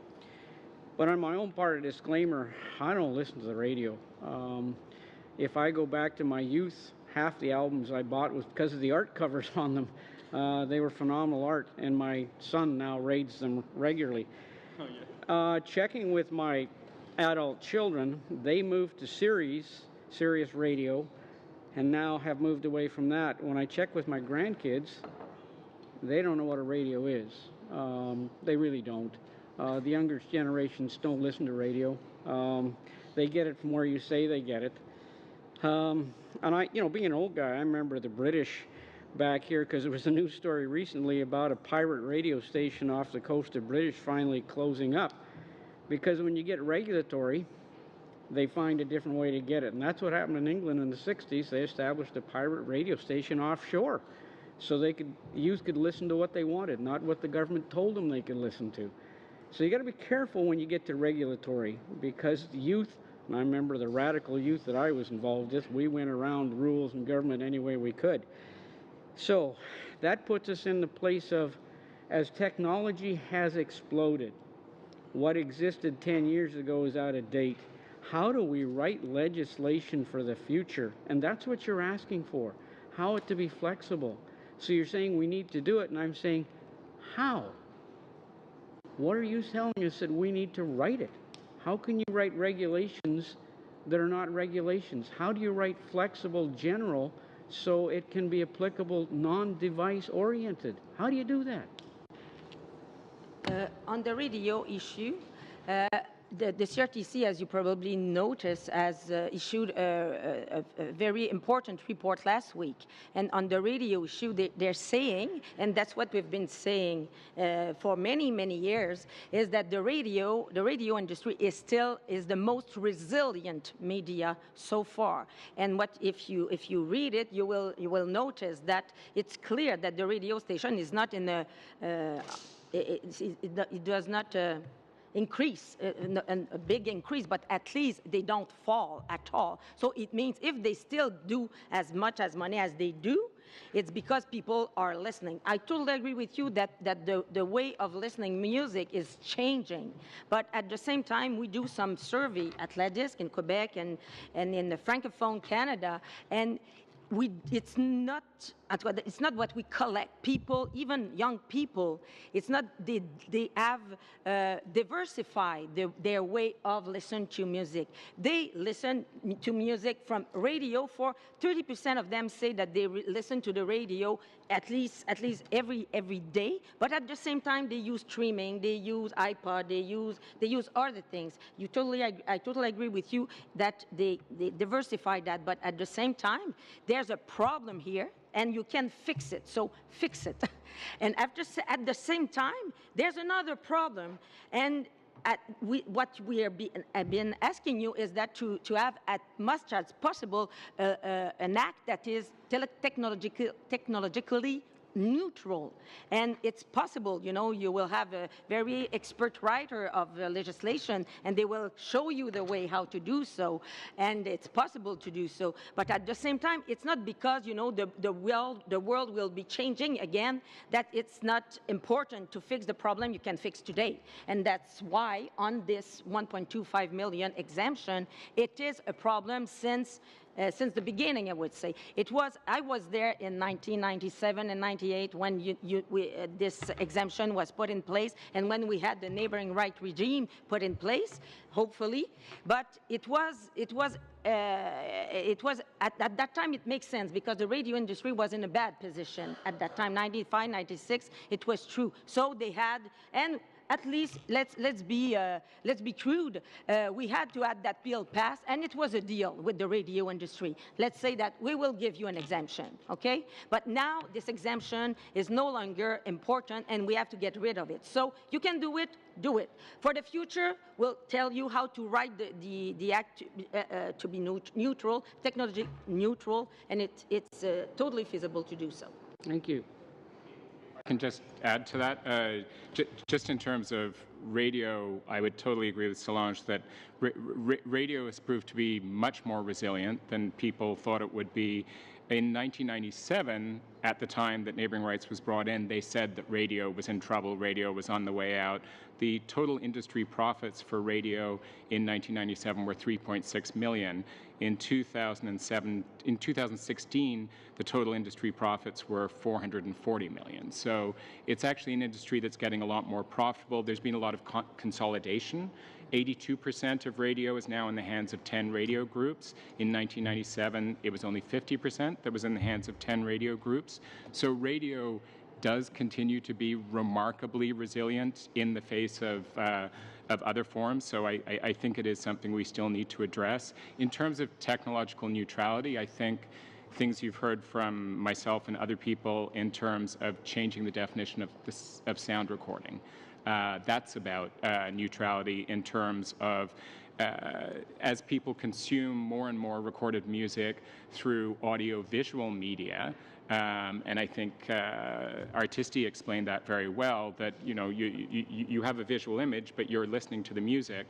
But on my own part, a disclaimer, I don't listen to the radio. If I go back to my youth, half the albums I bought was because of the art covers on them. They were phenomenal art, and my son now raids them regularly. Oh, yeah. Checking with my adult children, they moved to Sirius Radio, and now have moved away from that. When I check with my grandkids, they don't know what a radio is. They really don't. The younger generations don't listen to radio. They get it from where you say they get it. And I, being an old guy, I remember the British back here, because there was a news story recently about a pirate radio station off the coast of British finally closing up. Because when you get regulatory, they find a different way to get it. And that's what happened in England in the 60s. They established a pirate radio station offshore so youth could listen to what they wanted, not what the government told them they could listen to. So you got to be careful when you get to regulatory, because the youth, and I remember the radical youth that I was involved with, we went around rules and government any way we could. So that puts us in the place of, as technology has exploded, what existed 10 years ago is out of date. How do we write legislation for the future? And that's what you're asking for, how it to be flexible. So you're saying we need to do it, and I'm saying, how? What are you telling us that we need to write it? How can you write regulations that are not regulations? How do you write flexible general so it can be applicable non-device oriented? How do you do that? On the radio issue, the CRTC, as you probably noticed, has issued a very important report last week. And on the radio issue, they're saying, and that's what we've been saying for many, many years, is that the radio industry is the most resilient media so far. And what if you read it, you will notice that it's clear that the radio station is not in a it does not increase, a big increase, but at least they don't fall at all. So it means if they still do as much as money as they do, it's because people are listening. I totally agree with you that the way of listening music is changing. But at the same time, we do some survey at La Disque in Quebec and in the Francophone Canada, and it's not what we collect. People, even young people, it's not, they have diversified their way of listening to music. They listen to music from radio. For 30% of them say that they listen to the radio at least every day. But at the same time, they use streaming, they use iPod, they use other things. I totally agree with you that they diversify that. But at the same time, there's a problem here, and you can fix it, so fix it. And at the same time, there's another problem, and what we have been asking you is that to have as much as possible an act that is technologically neutral. And it's possible, you will have a very expert writer of legislation, and they will show you the way how to do so, and it's possible to do so. But at the same time, it's not because, the world will be changing again, that it's not important to fix the problem you can fix today. And that's why on this 1.25 million exemption, it is a problem since the beginning, I would say. I was there in 1997 and 98 when this exemption was put in place, and when we had the neighboring right regime put in place, hopefully. But it was at that time it makes sense because the radio industry was in a bad position at that time, 95, 96, it was true. So they had, and at least let's be crude. We had to have that bill passed, and it was a deal with the radio industry. Let's say that we will give you an exemption, okay? But now this exemption is no longer important, and we have to get rid of it. So you can do it. Do it. For the future, we'll tell you how to write the act to be neutral, technology neutral, and it's totally feasible to do so. Thank you. I can just add to that. Just in terms of radio, I would totally agree with Solange that radio has proved to be much more resilient than people thought it would be. In 1997, at the time that neighboring rights was brought in, they said that radio was in trouble, radio was on the way out. The total industry profits for radio in 1997 were $3.6 million. In 2016, the total industry profits were $440 million. So it's actually an industry that's getting a lot more profitable. There's been a lot of consolidation. 82% of radio is now in the hands of 10 radio groups. In 1997, it was only 50% that was in the hands of 10 radio groups. So radio does continue to be remarkably resilient in the face of other forms. So I think it is something we still need to address. In terms of technological neutrality, I think things you've heard from myself and other people in terms of changing the definition of sound recording. That's about neutrality in terms of as people consume more and more recorded music through audio-visual media, And I think Artisti explained that very well, that you have a visual image, but you're listening to the music.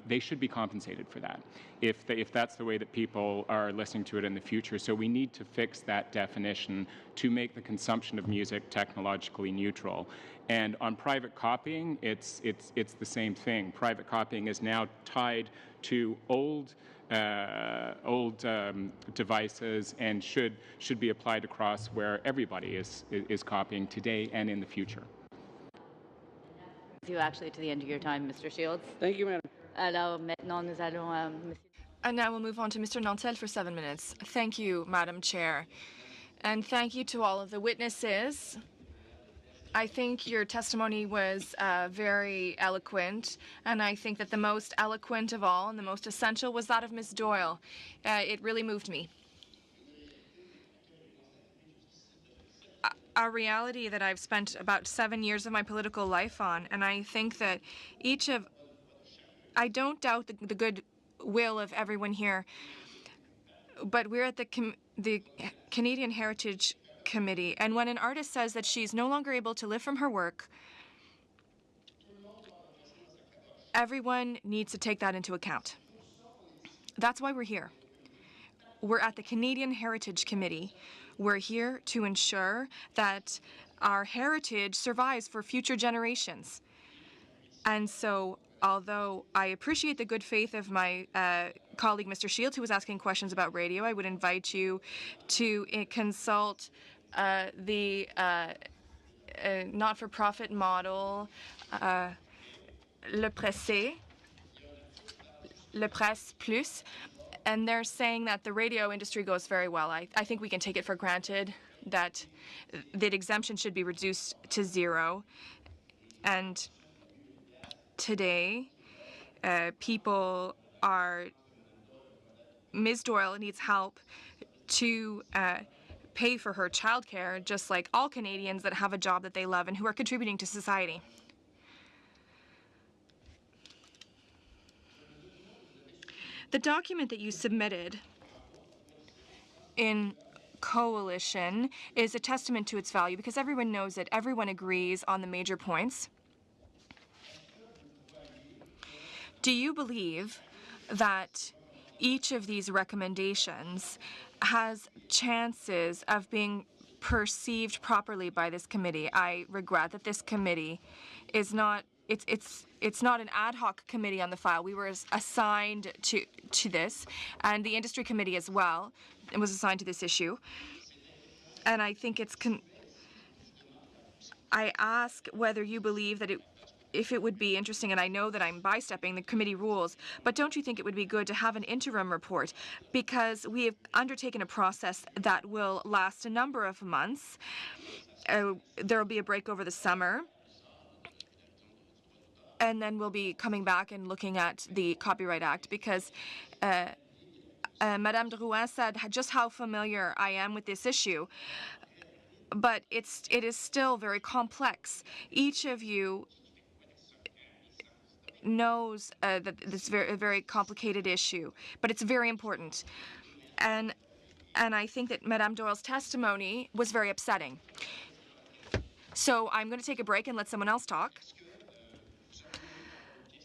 They should be compensated for that if that's the way that people are listening to it in the future. So we need to fix that definition to make the consumption of music technologically neutral. And on private copying, it's the same thing. Private copying is now tied to old devices and should be applied across where everybody is copying today and in the future. You actually to the end of your time, Mr. Shields. Thank you, Madam. Alors maintenant nous allons Monsieur. And now we'll move on to Mr. Nantel for 7 minutes. Thank you, Madam Chair. And thank you to all of the witnesses. I think your testimony was very eloquent, and I think that the most eloquent of all and the most essential was that of Ms. Doyle. It really moved me. A reality that I've spent about 7 years of my political life on, and I think that I don't doubt the good will of everyone here, but we're at the Canadian Heritage Committee, and when an artist says that she's no longer able to live from her work, everyone needs to take that into account. That's why we're here. We're at the Canadian Heritage Committee. We're here to ensure that our heritage survives for future generations. And so, although I appreciate the good faith of my colleague, Mr. Shields, who was asking questions about radio, I would invite you to consult the not-for-profit model, Le Presse Plus, and they're saying that the radio industry goes very well. I think we can take it for granted that exemption should be reduced to zero. And today, people are... Ms. Doyle needs help to pay for her childcare, just like all Canadians that have a job that they love and who are contributing to society. The document that you submitted in coalition is a testament to its value because everyone knows it. Everyone agrees on the major points. Do you believe that each of these recommendations has chances of being perceived properly by this committee? I regret that this committee is not... It's not an ad hoc committee on the file. We were assigned to this, and the industry committee as well was assigned to this issue. And I think I ask whether you believe that if it would be interesting, and I know that I'm bystepping the committee rules, but don't you think it would be good to have an interim report? Because we have undertaken a process that will last a number of months. There will be a break over the summer. And then we'll be coming back and looking at the Copyright Act because Madame Drouin said just how familiar I am with this issue. But it is still very complex. Each of you knows that this is a very complicated issue, but it's very important. And I think that Madame Doyle's testimony was very upsetting. So I'm going to take a break and let someone else talk.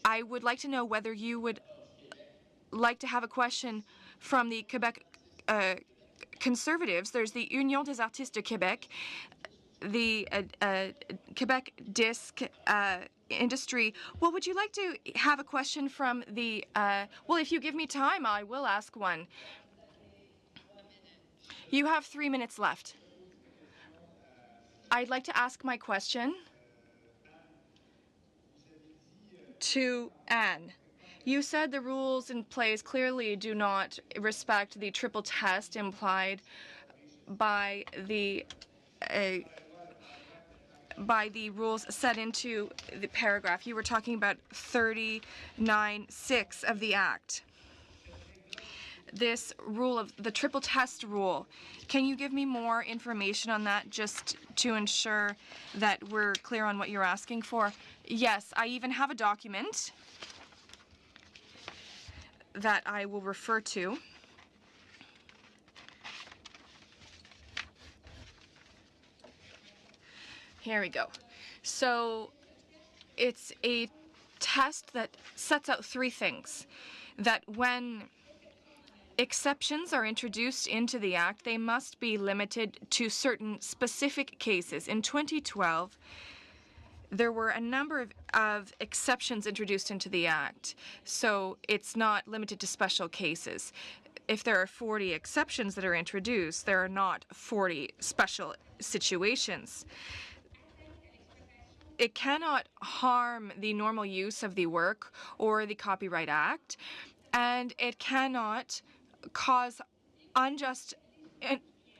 I would like to know whether you would like to have a question from the Quebec Conservatives. There's the Union des Artistes de Québec, the Quebec Disc industry. Well, would you like to have a question from the... well, if you give me time, I will ask one. You have 3 minutes left. I'd like to ask my question to Anne. You said the rules in place clearly do not respect the triple test implied by the rules set into the paragraph. You were talking about 39(6) of the Act. This rule of the triple test rule. Can you give me more information on that just to ensure that we're clear on what you're asking for? Yes, I even have a document that I will refer to. Here we go. So it's a test that sets out three things. That when exceptions are introduced into the Act, they must be limited to certain specific cases. In 2012, there were a number of exceptions introduced into the Act, so it's not limited to special cases. If there are 40 exceptions that are introduced, there are not 40 special situations. It cannot harm the normal use of the work or the Copyright Act, and it cannot cause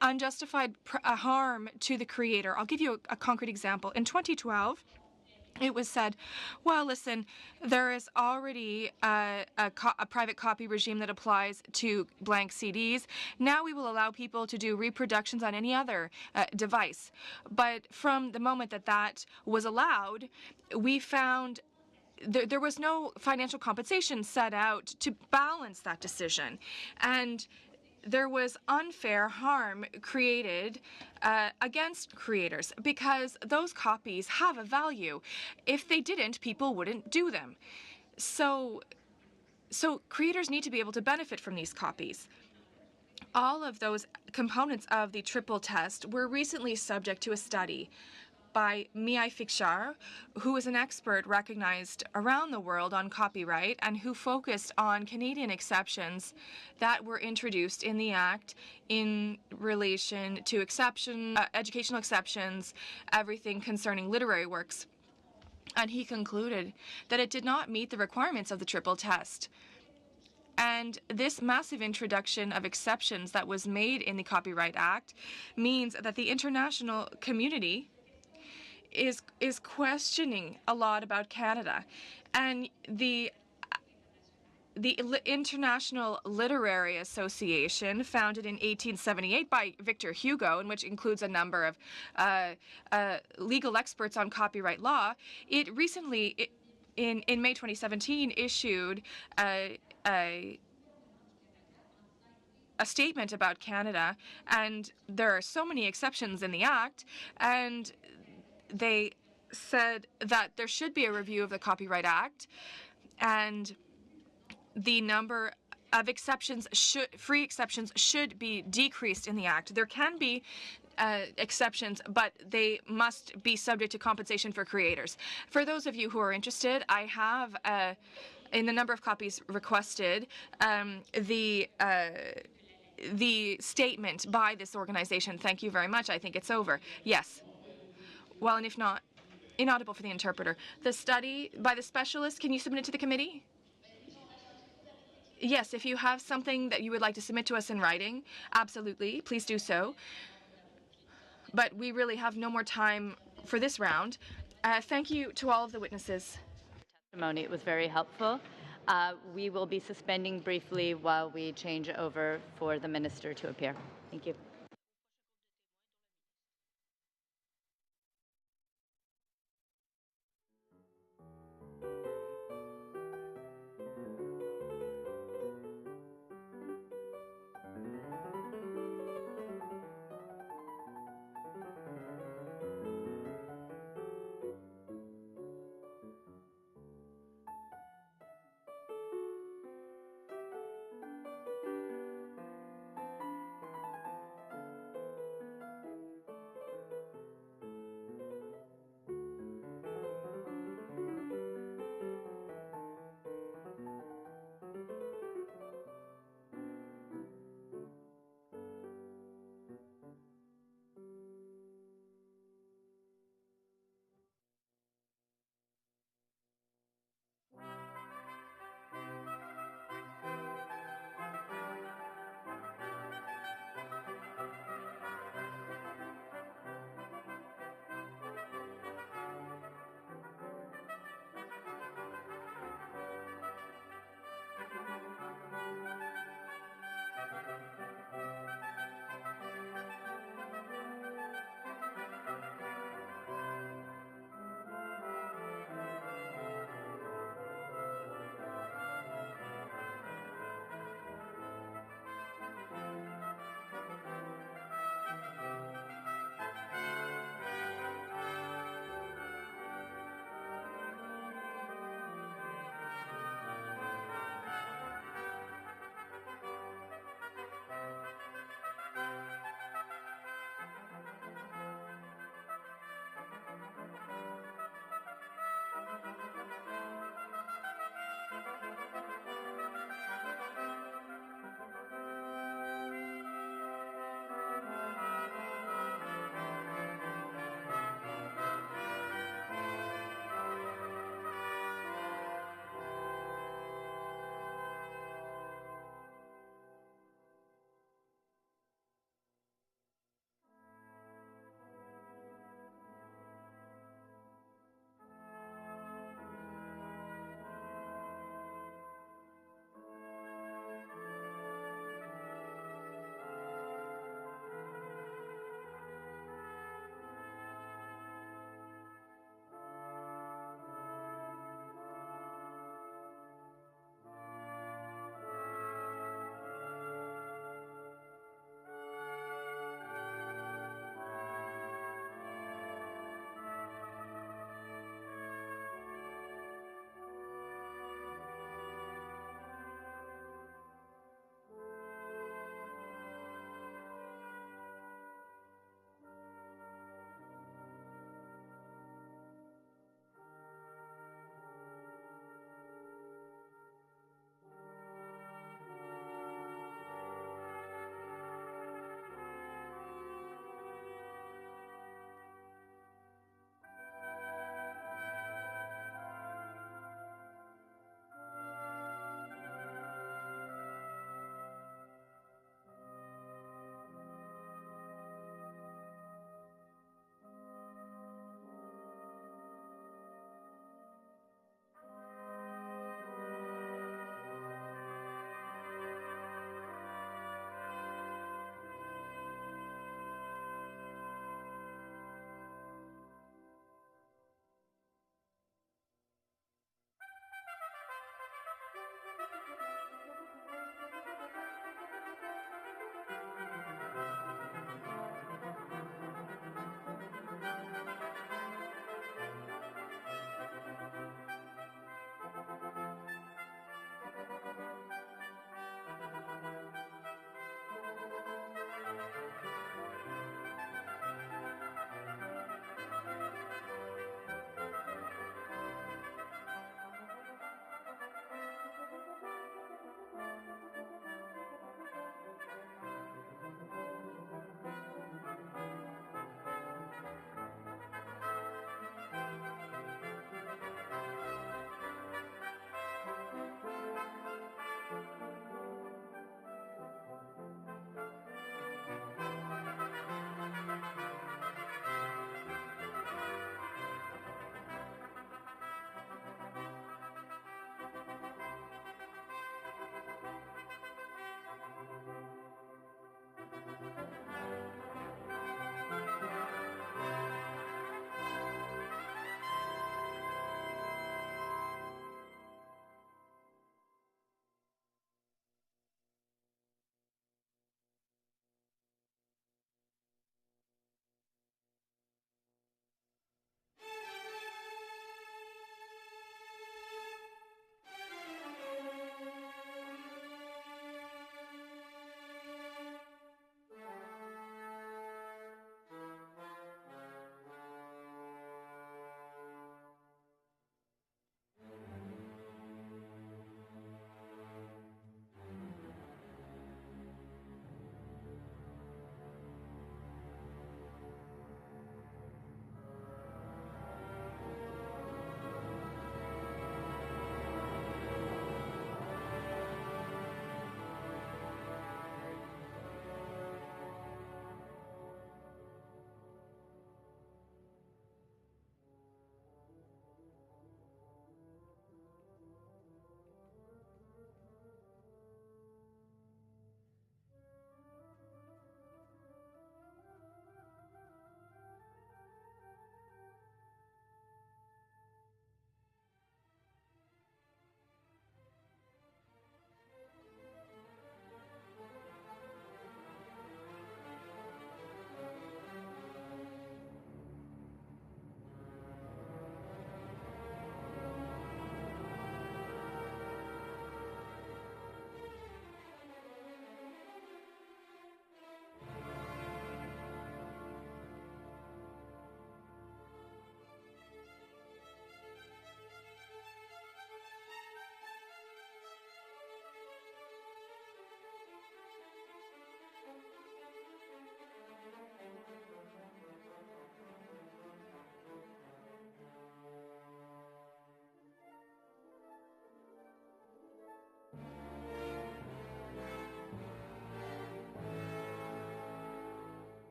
unjustified harm to the creator. I'll give you a concrete example. In 2012, it was said, well, listen, there is already a private copy regime that applies to blank CDs. Now we will allow people to do reproductions on any other device. But from the moment that that was allowed, we found there was no financial compensation set out to balance that decision. And there was unfair harm created against creators because those copies have a value. If they didn't, people wouldn't do them. So creators need to be able to benefit from these copies. All of those components of the triple test were recently subject to a study by Mihai Fixar, who is an expert recognized around the world on copyright and who focused on Canadian exceptions that were introduced in the Act in relation to educational exceptions, everything concerning literary works. And he concluded that it did not meet the requirements of the triple test. And this massive introduction of exceptions that was made in the Copyright Act means that the international community is questioning a lot about Canada. And the International Literary Association, founded in 1878 by Victor Hugo, and which includes a number of legal experts on copyright law, it recently, in May 2017, issued a statement about Canada, and there are so many exceptions in the Act, and they said that there should be a review of the Copyright Act, and the number of free exceptions should be decreased in the Act. There can be exceptions, but they must be subject to compensation for creators. For those of you who are interested, I have, in the number of copies requested, the statement by this organization. Thank you very much. I think it's over. Yes. Well, and if not, inaudible for the interpreter. The study by the specialist, can you submit it to the committee? Yes, if you have something that you would like to submit to us in writing, absolutely, please do so. But we really have no more time for this round. Thank you to all of the witnesses. Testimony, it was very helpful. We will be suspending briefly while we change over for the minister to appear. Thank you.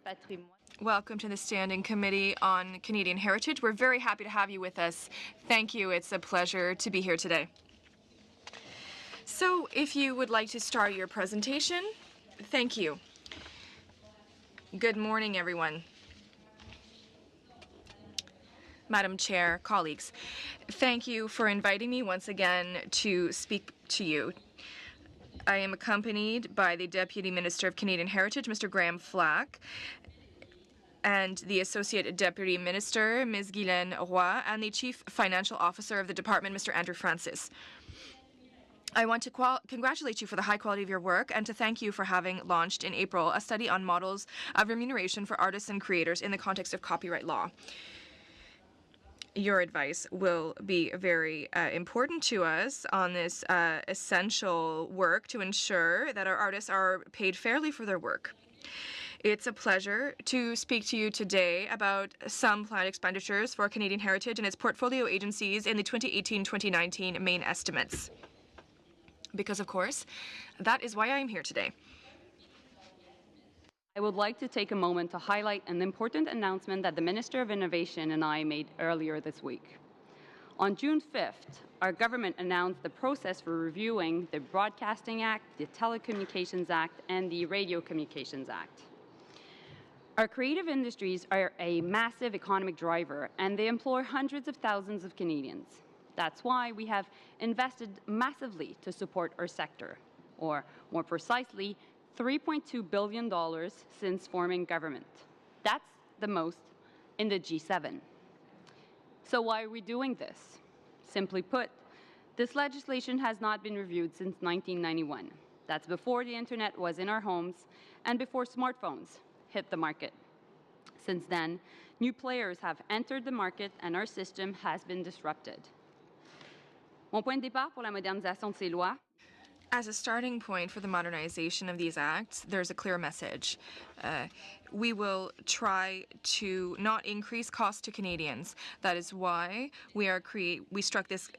patrimoine. Welcome to the Standing Committee on Canadian Heritage. We're very happy to have you with us. Thank you. It's a pleasure to be here today. So, if you would like to start your presentation, thank you. Good morning, everyone. Madam Chair, colleagues, thank you for inviting me once again to speak to you. I am accompanied by the Deputy Minister of Canadian Heritage, Mr. Graham Flack, and the Associate Deputy Minister, Ms. Guylaine Roy, and the Chief Financial Officer of the Department, Mr. Andrew Francis. I want to congratulate you for the high quality of your work and to thank you for having launched in April a study on models of remuneration for artists and creators in the context of copyright law. Your advice will be very important to us on this essential work to ensure that our artists are paid fairly for their work. It's a pleasure to speak to you today about some planned expenditures for Canadian Heritage and its portfolio agencies in the 2018-2019 main estimates. Because, of course, that is why I am here today. I would like to take a moment to highlight an important announcement that the Minister of Innovation and I made earlier this week. On June 5th, our government announced the process for reviewing the Broadcasting Act, the Telecommunications Act, and the Radio Communications Act. Our creative industries are a massive economic driver, and they employ hundreds of thousands of Canadians. That's why we have invested massively to support our sector, or more precisely, $3.2 billion since forming government. That's the most in the G7. So why are we doing this? Simply put, this legislation has not been reviewed since 1991. That's before the internet was in our homes and before smartphones hit the market. Since then, new players have entered the market and our system has been disrupted. Mon point de départ pour la modernisation de ces lois. As a starting point for the modernization of these acts, there's a clear message. We will try to not increase costs to Canadians. That is why we struck this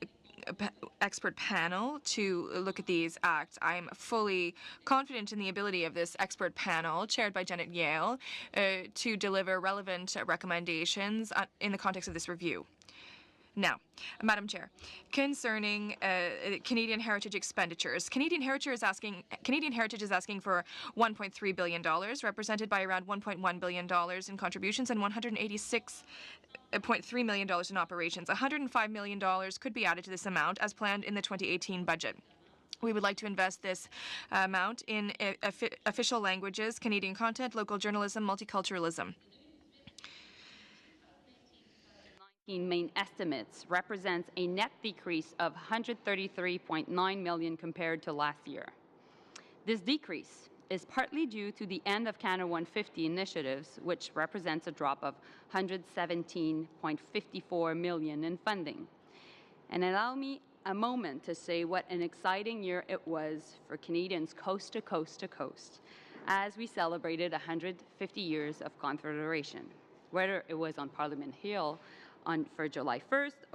expert panel to look at these acts. I'm fully confident in the ability of this expert panel, chaired by Janet Yale, to deliver relevant recommendations in the context of this review. Now, Madam Chair, concerning Canadian Heritage expenditures, Canadian Heritage is asking for $1.3 billion, represented by around $1.1 billion in contributions and $186.3 million in operations. $105 million could be added to this amount as planned in the 2018 budget. We would like to invest this amount in official languages, Canadian content, local journalism, multiculturalism. Main estimates represents a net decrease of $133.9 million compared to last year. This decrease is partly due to the end of Canada 150 initiatives, which represents a drop of $117.54 million in funding. And allow me a moment to say what an exciting year it was for Canadians coast to coast to coast as we celebrated 150 years of Confederation, whether it was on Parliament Hill for July 1st,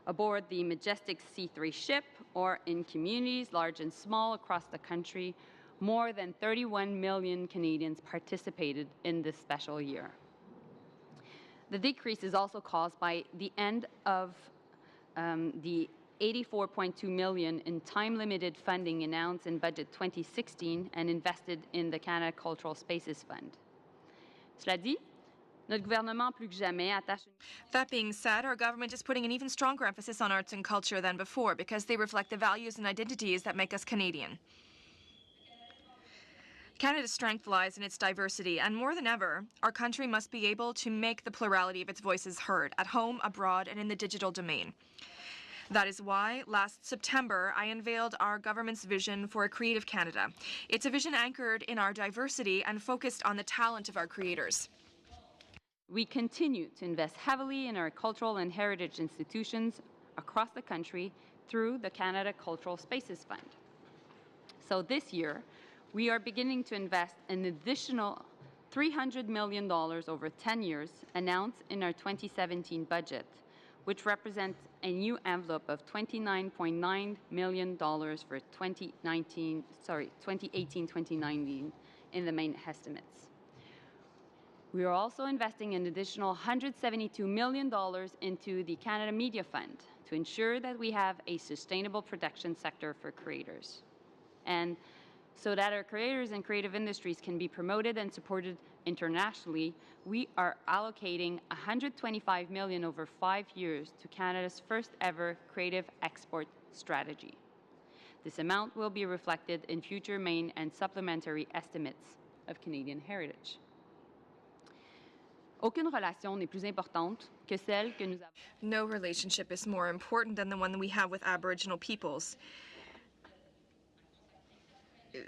aboard the majestic C3 ship, or in communities large and small across the country. More than 31 million Canadians participated in this special year. The decrease is also caused by the end of the $84.2 million in time-limited funding announced in Budget 2016 and invested in the Canada Cultural Spaces Fund. Cela dit, notre gouvernement plus que jamais attache. That being said, our government is putting an even stronger emphasis on arts and culture than before because they reflect the values and identities that make us Canadian. Canada's strength lies in its diversity, and more than ever, our country must be able to make the plurality of its voices heard, at home, abroad, and in the digital domain. That is why, last September, I unveiled our government's vision for a creative Canada. It's a vision anchored in our diversity and focused on the talent of our creators. We continue to invest heavily in our cultural and heritage institutions across the country through the Canada Cultural Spaces Fund. So this year, we are beginning to invest an additional $300 million over 10 years announced in our 2017 budget, which represents a new envelope of $29.9 million for 2018-2019 in the main estimates. We are also investing an additional $172 million into the Canada Media Fund to ensure that we have a sustainable production sector for creators. And so that our creators and creative industries can be promoted and supported internationally, we are allocating $125 million over 5 years to Canada's first ever creative export strategy. This amount will be reflected in future main and supplementary estimates of Canadian heritage. Aucune relation n'est plus importante que celle que nous avons. No relationship is more important than the one that we have with Aboriginal peoples.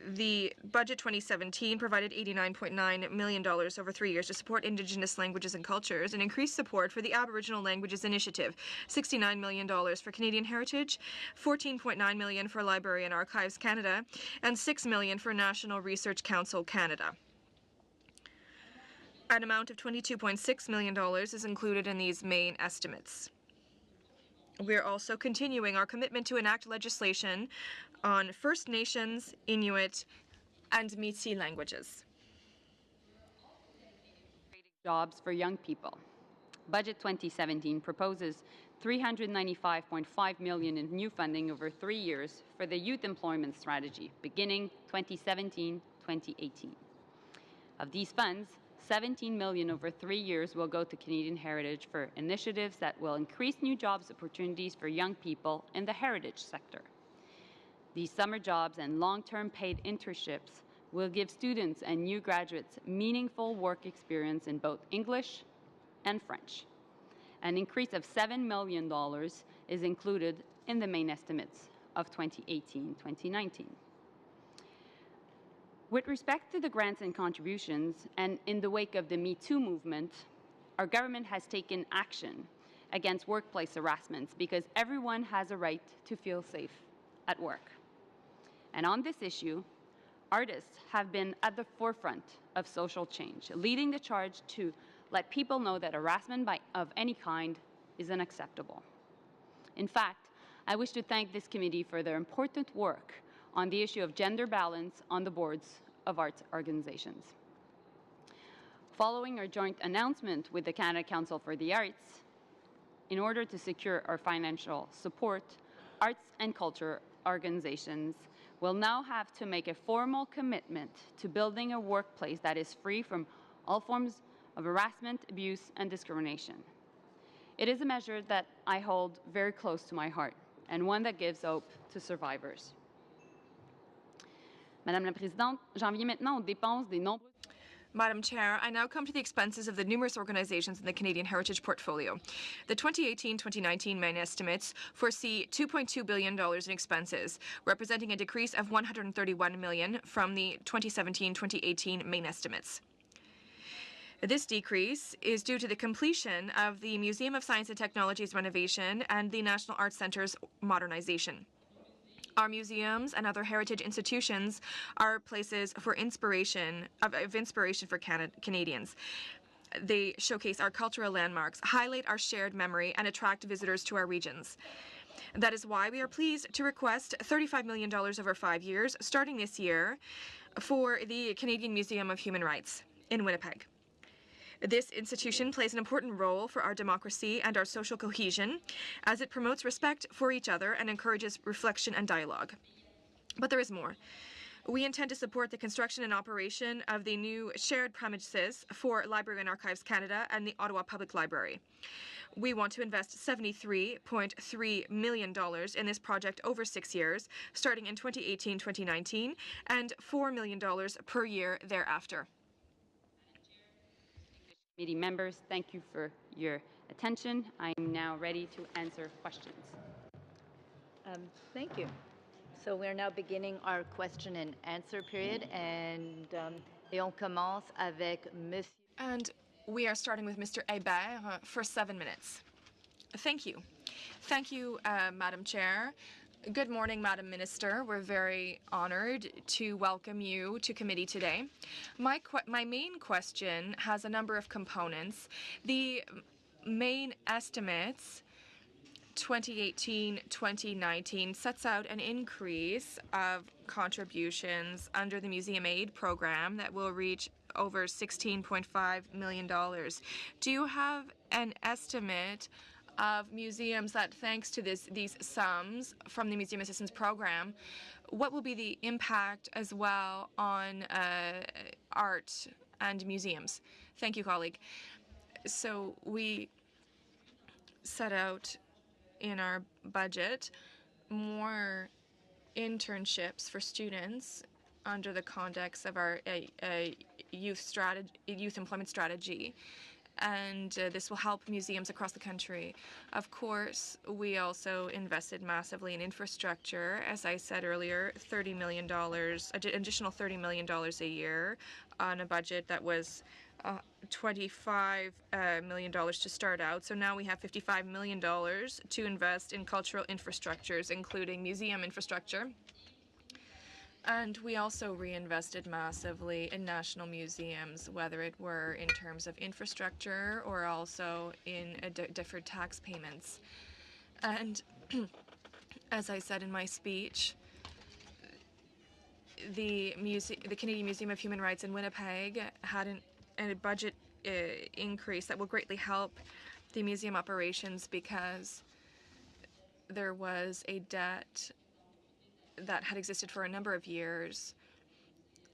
The budget 2017 provided $89.9 million over 3 years to support Indigenous languages and cultures and increased support for the Aboriginal Languages Initiative, $69 million for Canadian Heritage, $14.9 million for Library and Archives Canada, and $6 million for National Research Council Canada. An amount of $22.6 million is included in these main estimates. We are also continuing our commitment to enact legislation on First Nations, Inuit, and Métis languages. Jobs for young people. Budget 2017 proposes $395.5 million in new funding over 3 years for the youth employment strategy, beginning 2017-2018. Of these funds, $17 million over 3 years will go to Canadian Heritage for initiatives that will increase new jobs opportunities for young people in the heritage sector. These summer jobs and long-term paid internships will give students and new graduates meaningful work experience in both English and French. An increase of $7 million is included in the main estimates of 2018-2019. With respect to the grants and contributions, and in the wake of the Me Too movement, our government has taken action against workplace harassment because everyone has a right to feel safe at work. And on this issue, artists have been at the forefront of social change, leading the charge to let people know that harassment of any kind is unacceptable. In fact, I wish to thank this committee for their important work on the issue of gender balance on the boards of arts organizations. Following our joint announcement with the Canada Council for the Arts, in order to secure our financial support, arts and culture organizations will now have to make a formal commitment to building a workplace that is free from all forms of harassment, abuse, and discrimination. It is a measure that I hold very close to my heart and one that gives hope to survivors. Madame la Présidente, j'en viens maintenant aux dépenses des nombreux. Madam Chair, I now come to the expenses of the numerous organizations in the Canadian Heritage portfolio. The 2018-2019 main estimates foresee $2.2 billion in expenses, representing a decrease of $131 million from the 2017-2018 main estimates. This decrease is due to the completion of the Museum of Science and Technology's renovation and the National Arts Centre's modernization. Our museums and other heritage institutions are places for inspiration for Canadians. They showcase our cultural landmarks, highlight our shared memory, and attract visitors to our regions. That is why we are pleased to request $35 million over 5 years, starting this year, for the Canadian Museum of Human Rights in Winnipeg. This institution plays an important role for our democracy and our social cohesion, as it promotes respect for each other and encourages reflection and dialogue. But there is more. We intend to support the construction and operation of the new shared premises for Library and Archives Canada and the Ottawa Public Library. We want to invest $73.3 million in this project over 6 years, starting in 2018-2019, and $4 million per year thereafter. Committee members, thank you for your attention. I am now ready to answer questions. Thank you. So we're now beginning our question and answer period, and on commence avec Monsieur. And we are starting with Mr. Hébert for 7 minutes. Thank you. Thank you, Madam Chair. Good morning, Madam Minister. We're very honored to welcome you to committee today. My main question has a number of components. The main estimates 2018-2019 sets out an increase of contributions under the Museum Aid program that will reach over $16.5 million. Do you have an estimate of museums that, thanks to these sums from the Museum Assistance Program, what will be the impact as well on art and museums? Thank you, colleague. So we set out in our budget more internships for students under the context of our youth employment strategy, and this will help museums across the country. Of course, we also invested massively in infrastructure. As I said earlier, $30 million, additional $30 million a year on a budget that was $25 million to start out. So now we have $55 million to invest in cultural infrastructures, including museum infrastructure. And we also reinvested massively in national museums, whether it were in terms of infrastructure or also in deferred tax payments. And as I said in my speech, the Canadian Museum of Human Rights in Winnipeg had a budget increase that will greatly help the museum operations because there was a debt that had existed for a number of years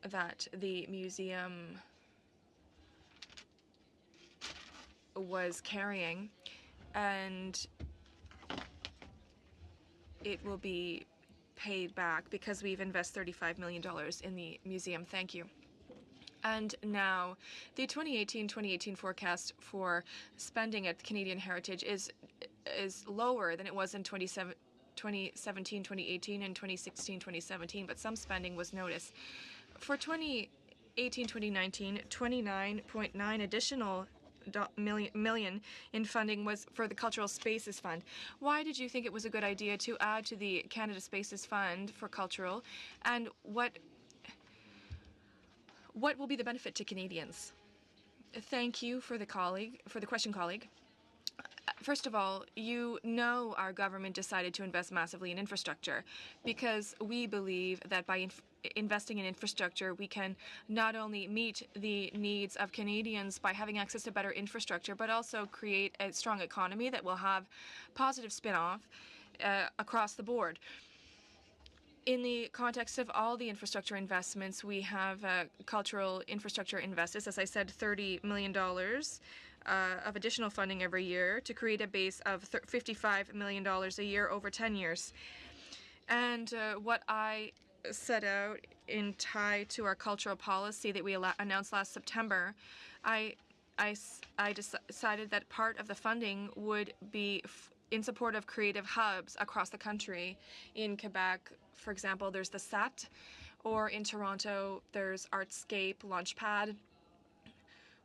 that the museum was carrying, and it will be paid back because we've invested $35 million in the museum. Thank you. And now, the 2018-2018 forecast for spending at Canadian Heritage is lower than it was in 2017-2018 and 2016-2017, but some spending was noticed. For 2018-2019, 29.9 additional million in funding was for the Cultural Spaces Fund. Why did you think it was a good idea to add to the Canada Spaces Fund for cultural, and what will be the benefit to Canadians? Thank you for the question, colleague. First of all, you know our government decided to invest massively in infrastructure because we believe that by investing in infrastructure, we can not only meet the needs of Canadians by having access to better infrastructure, but also create a strong economy that will have positive spin-off across the board. In the context of all the infrastructure investments, we have cultural infrastructure investors, as I said, $30 million of additional funding every year to create a base of $55 million a year over 10 years. And what I set out in tie to our cultural policy that we announced last September, I decided that part of the funding would be in support of creative hubs across the country. In Quebec, for example, there's the SAT, or in Toronto, there's Artscape Launchpad,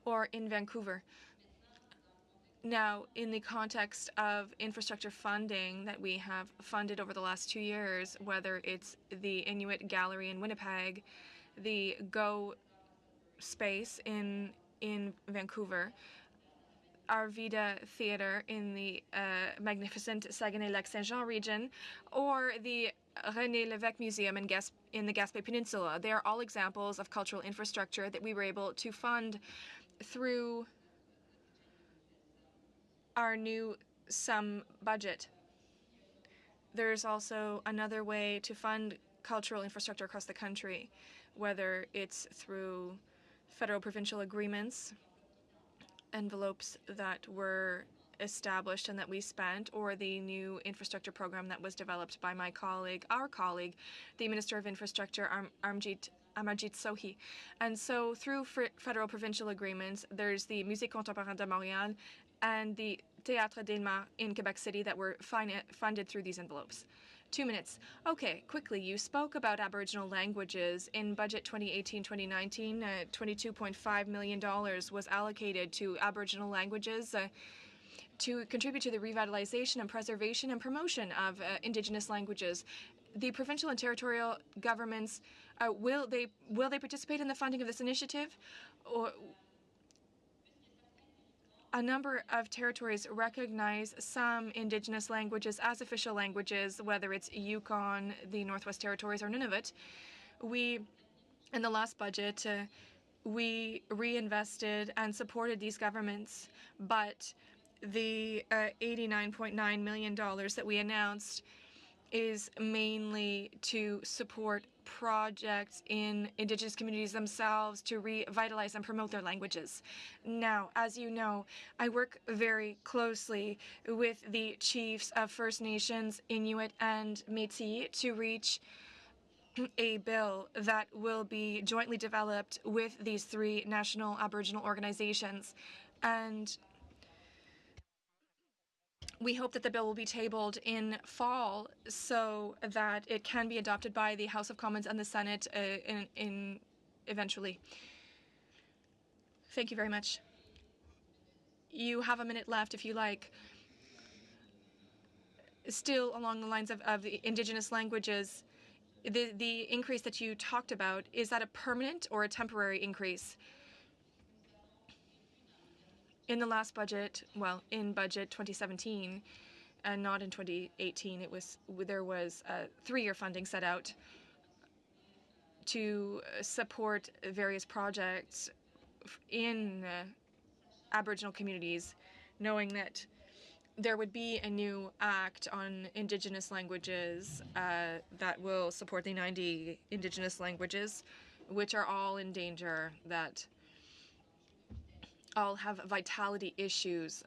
or in Vancouver. Now, in the context of infrastructure funding that we have funded over the last 2 years, whether it's the Inuit Gallery in Winnipeg, the Go Space in Vancouver, Arvida Theatre in the magnificent Saguenay-Lac-Saint-Jean region, or the René Lévesque Museum in the Gaspé Peninsula. They are all examples of cultural infrastructure that we were able to fund through our new sum budget. There's also another way to fund cultural infrastructure across the country, whether it's through federal provincial agreements, envelopes that were established and that we spent, or the new infrastructure program that was developed by our colleague, the Minister of Infrastructure, Amarjit Sohi. And so through federal provincial agreements, there's the Musée Contemporain de Montréal and the Théâtre d'Aylmer in Quebec City that were funded through these envelopes. 2 minutes. Okay, quickly, you spoke about Aboriginal languages. In budget 2018-2019, $22.5 million was allocated to Aboriginal languages to contribute to the revitalization and preservation and promotion of Indigenous languages. The provincial and territorial governments, will they participate in the funding of this initiative? Or a number of territories recognize some Indigenous languages as official languages, whether it's Yukon, the Northwest Territories, or Nunavut. In the last budget, we reinvested and supported these governments, but the $89.9 million that we announced is mainly to support projects in Indigenous communities themselves to revitalize and promote their languages. Now, as you know, I work very closely with the chiefs of First Nations, Inuit, and Métis to reach a bill that will be jointly developed with these three national Aboriginal organizations. And we hope that the bill will be tabled in fall so that it can be adopted by the House of Commons and the Senate eventually. Thank you very much. You have a minute left if you like. Still along the lines of the Indigenous languages, the increase that you talked about, is that a permanent or a temporary increase? In the last budget, well, in budget 2017, and not in 2018, there was 3-year funding set out to support various projects in Aboriginal communities, knowing that there would be a new act on Indigenous languages that will support the 90 Indigenous languages, which are all in danger, that all have vitality issues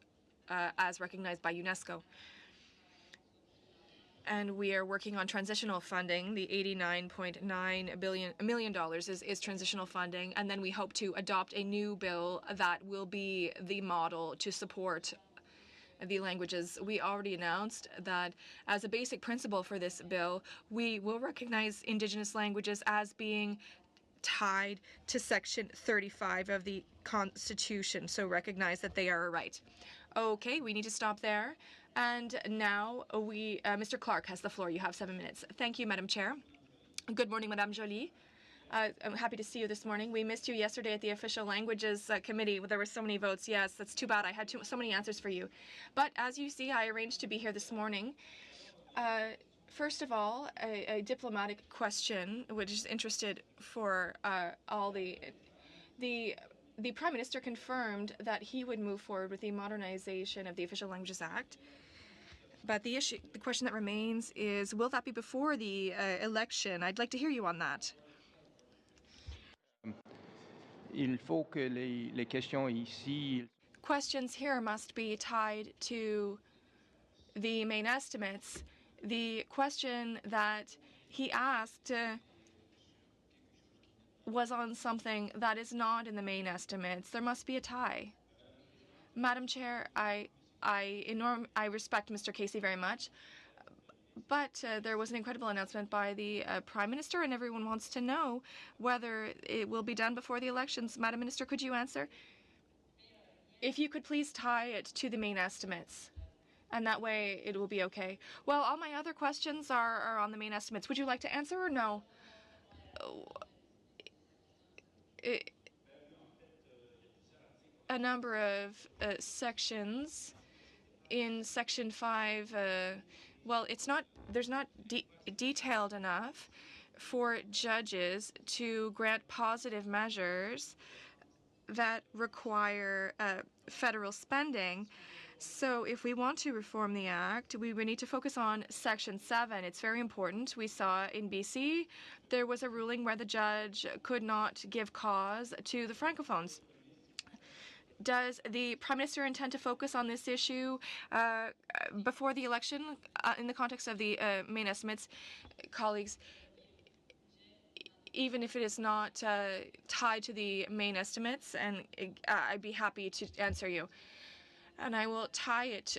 as recognized by UNESCO. And we are working on transitional funding. The $89.9 million is transitional funding, and then we hope to adopt a new bill that will be the model to support the languages. We already announced that as a basic principle for this bill, we will recognize Indigenous languages as being tied to Section 35 of the Constitution, so recognize that they are a right. Okay, we need to stop there. And now Mr. Clark has the floor. You have 7 minutes. Thank you, Madam Chair. Good morning, Madame Joly. I'm happy to see you this morning. We missed you yesterday at the Official Languages Committee. There were so many votes. Yes, that's too bad. I had so many answers for you. But as you see, I arranged to be here this morning. First of all, a diplomatic question, which is interested for all the Prime Minister confirmed that he would move forward with the modernization of the Official Languages Act. But the question that remains is, will that be before the election? I'd like to hear you on that. Il faut que les questions ici. Questions here must be tied to the main estimates. The question that he asked was on something that is not in the main estimates. There must be a tie. Madam Chair, I respect Mr. Casey very much, but there was an incredible announcement by the Prime Minister, and everyone wants to know whether it will be done before the elections. Madam Minister, could you answer? If you could please tie it to the main estimates, and that way it will be okay. Well, all my other questions are on the main estimates. Would you like to answer or no? A number of sections in Section 5, well, there's not detailed enough for judges to grant positive measures that require federal spending. So if we want to reform the Act, we would need to focus on Section 7. It's very important. We saw in BC, there was a ruling where the judge could not give cause to the Francophones. Does the Prime Minister intend to focus on this issue before the election in the context of the main estimates? Colleagues, even if it is not tied to the main estimates, and I'd be happy to answer you. And I will tie it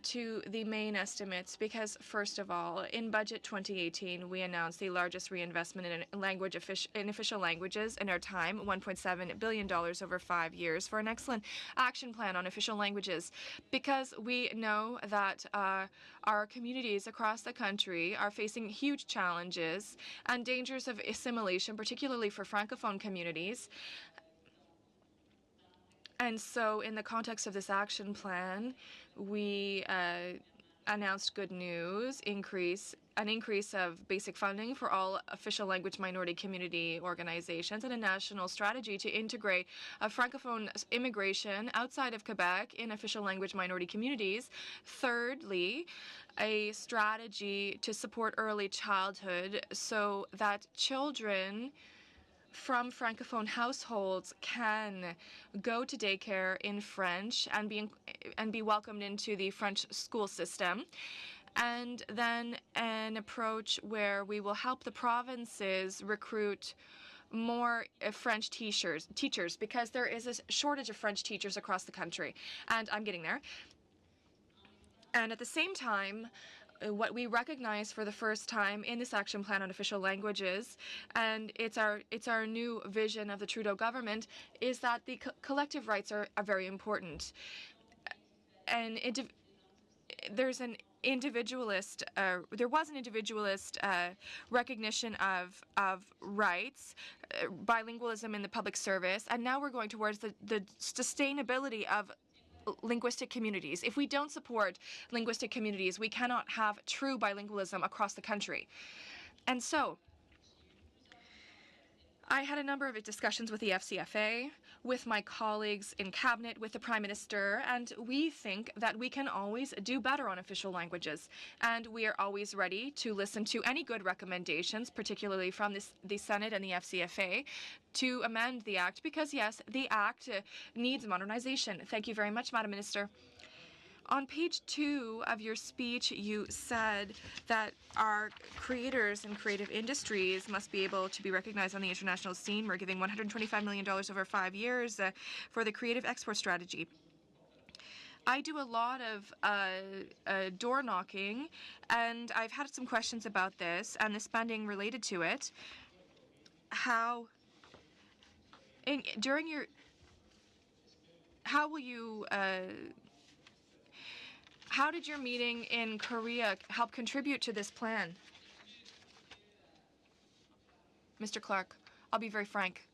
to the main estimates because, first of all, in Budget 2018, we announced the largest reinvestment in official languages in our time, $1.7 billion over 5 years, for an excellent action plan on official languages. Because we know that our communities across the country are facing huge challenges and dangers of assimilation, particularly for Francophone communities. And so in the context of this action plan, we announced good news, an increase of basic funding for all official language minority community organizations, and a national strategy to integrate Francophone immigration outside of Quebec in official language minority communities. Thirdly, a strategy to support early childhood so that children from Francophone households can go to daycare in French and be welcomed into the French school system. And then an approach where we will help the provinces recruit more French teachers, because there is a shortage of French teachers across the country, and I'm getting there. And at the same time, what we recognize for the first time in this action plan on official languages, and it's our new vision of the Trudeau government, is that the collective rights are very important. And there was an individualist recognition of rights, bilingualism in the public service, and now we're going towards the sustainability of linguistic communities. If we don't support linguistic communities, we cannot have true bilingualism across the country. And so I had a number of discussions with the FCFA, with my colleagues in cabinet, with the Prime Minister, and we think that we can always do better on official languages. And we are always ready to listen to any good recommendations, particularly from the Senate and the FCFA, to amend the Act, because, yes, the Act needs modernization. Thank you very much, Madam Minister. On page 2 of your speech, you said that our creators and creative industries must be able to be recognized on the international scene. We're giving $125 million over 5 years for the creative export strategy. I do a lot of door knocking, and I've had some questions about this and the spending related to it. How did your meeting in Korea help contribute to this plan? Mr. Clark, I'll be very frank.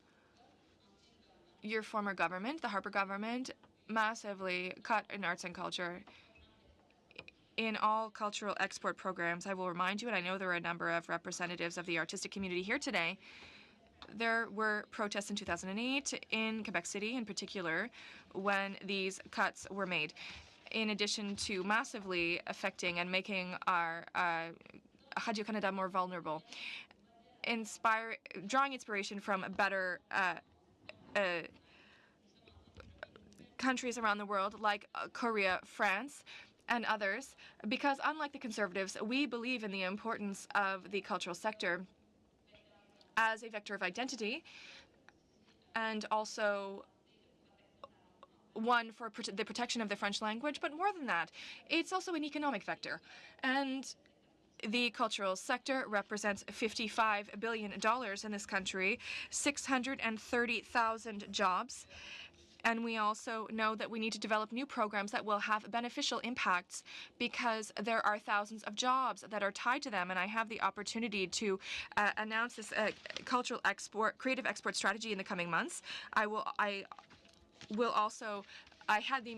Your former government, the Harper government, massively cut in arts and culture. In all cultural export programs, I will remind you, and I know there are a number of representatives of the artistic community here today, there were protests in 2008 in Quebec City in particular when these cuts were made, in addition to massively affecting and making our Radio-Canada more vulnerable. Drawing inspiration from better countries around the world like Korea, France, and others, because unlike the Conservatives, we believe in the importance of the cultural sector as a vector of identity, and also one for the protection of the French language, but more than that, it's also an economic vector. And the cultural sector represents $55 billion in this country, 630,000 jobs. And we also know that we need to develop new programs that will have beneficial impacts, because there are thousands of jobs that are tied to them. And I have the opportunity to announce this creative export strategy in the coming months. I had the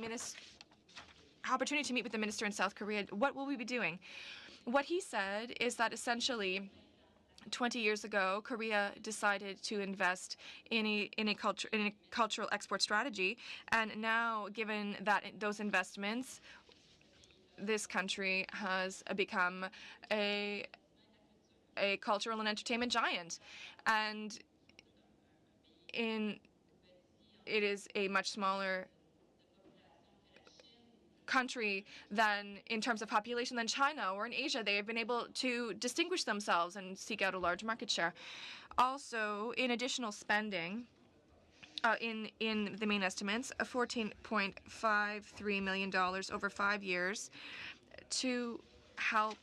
opportunity to meet with the minister in South Korea. What will we be doing? What he said is that essentially 20 years ago, Korea decided to invest in a cultural export strategy, and now, given that those investments, this country has become a cultural and entertainment giant, and it is a much smaller country than, in terms of population, than China or in Asia. They have been able to distinguish themselves and seek out a large market share. Also, in additional spending, in the main estimates, $14.53 million over 5 years to help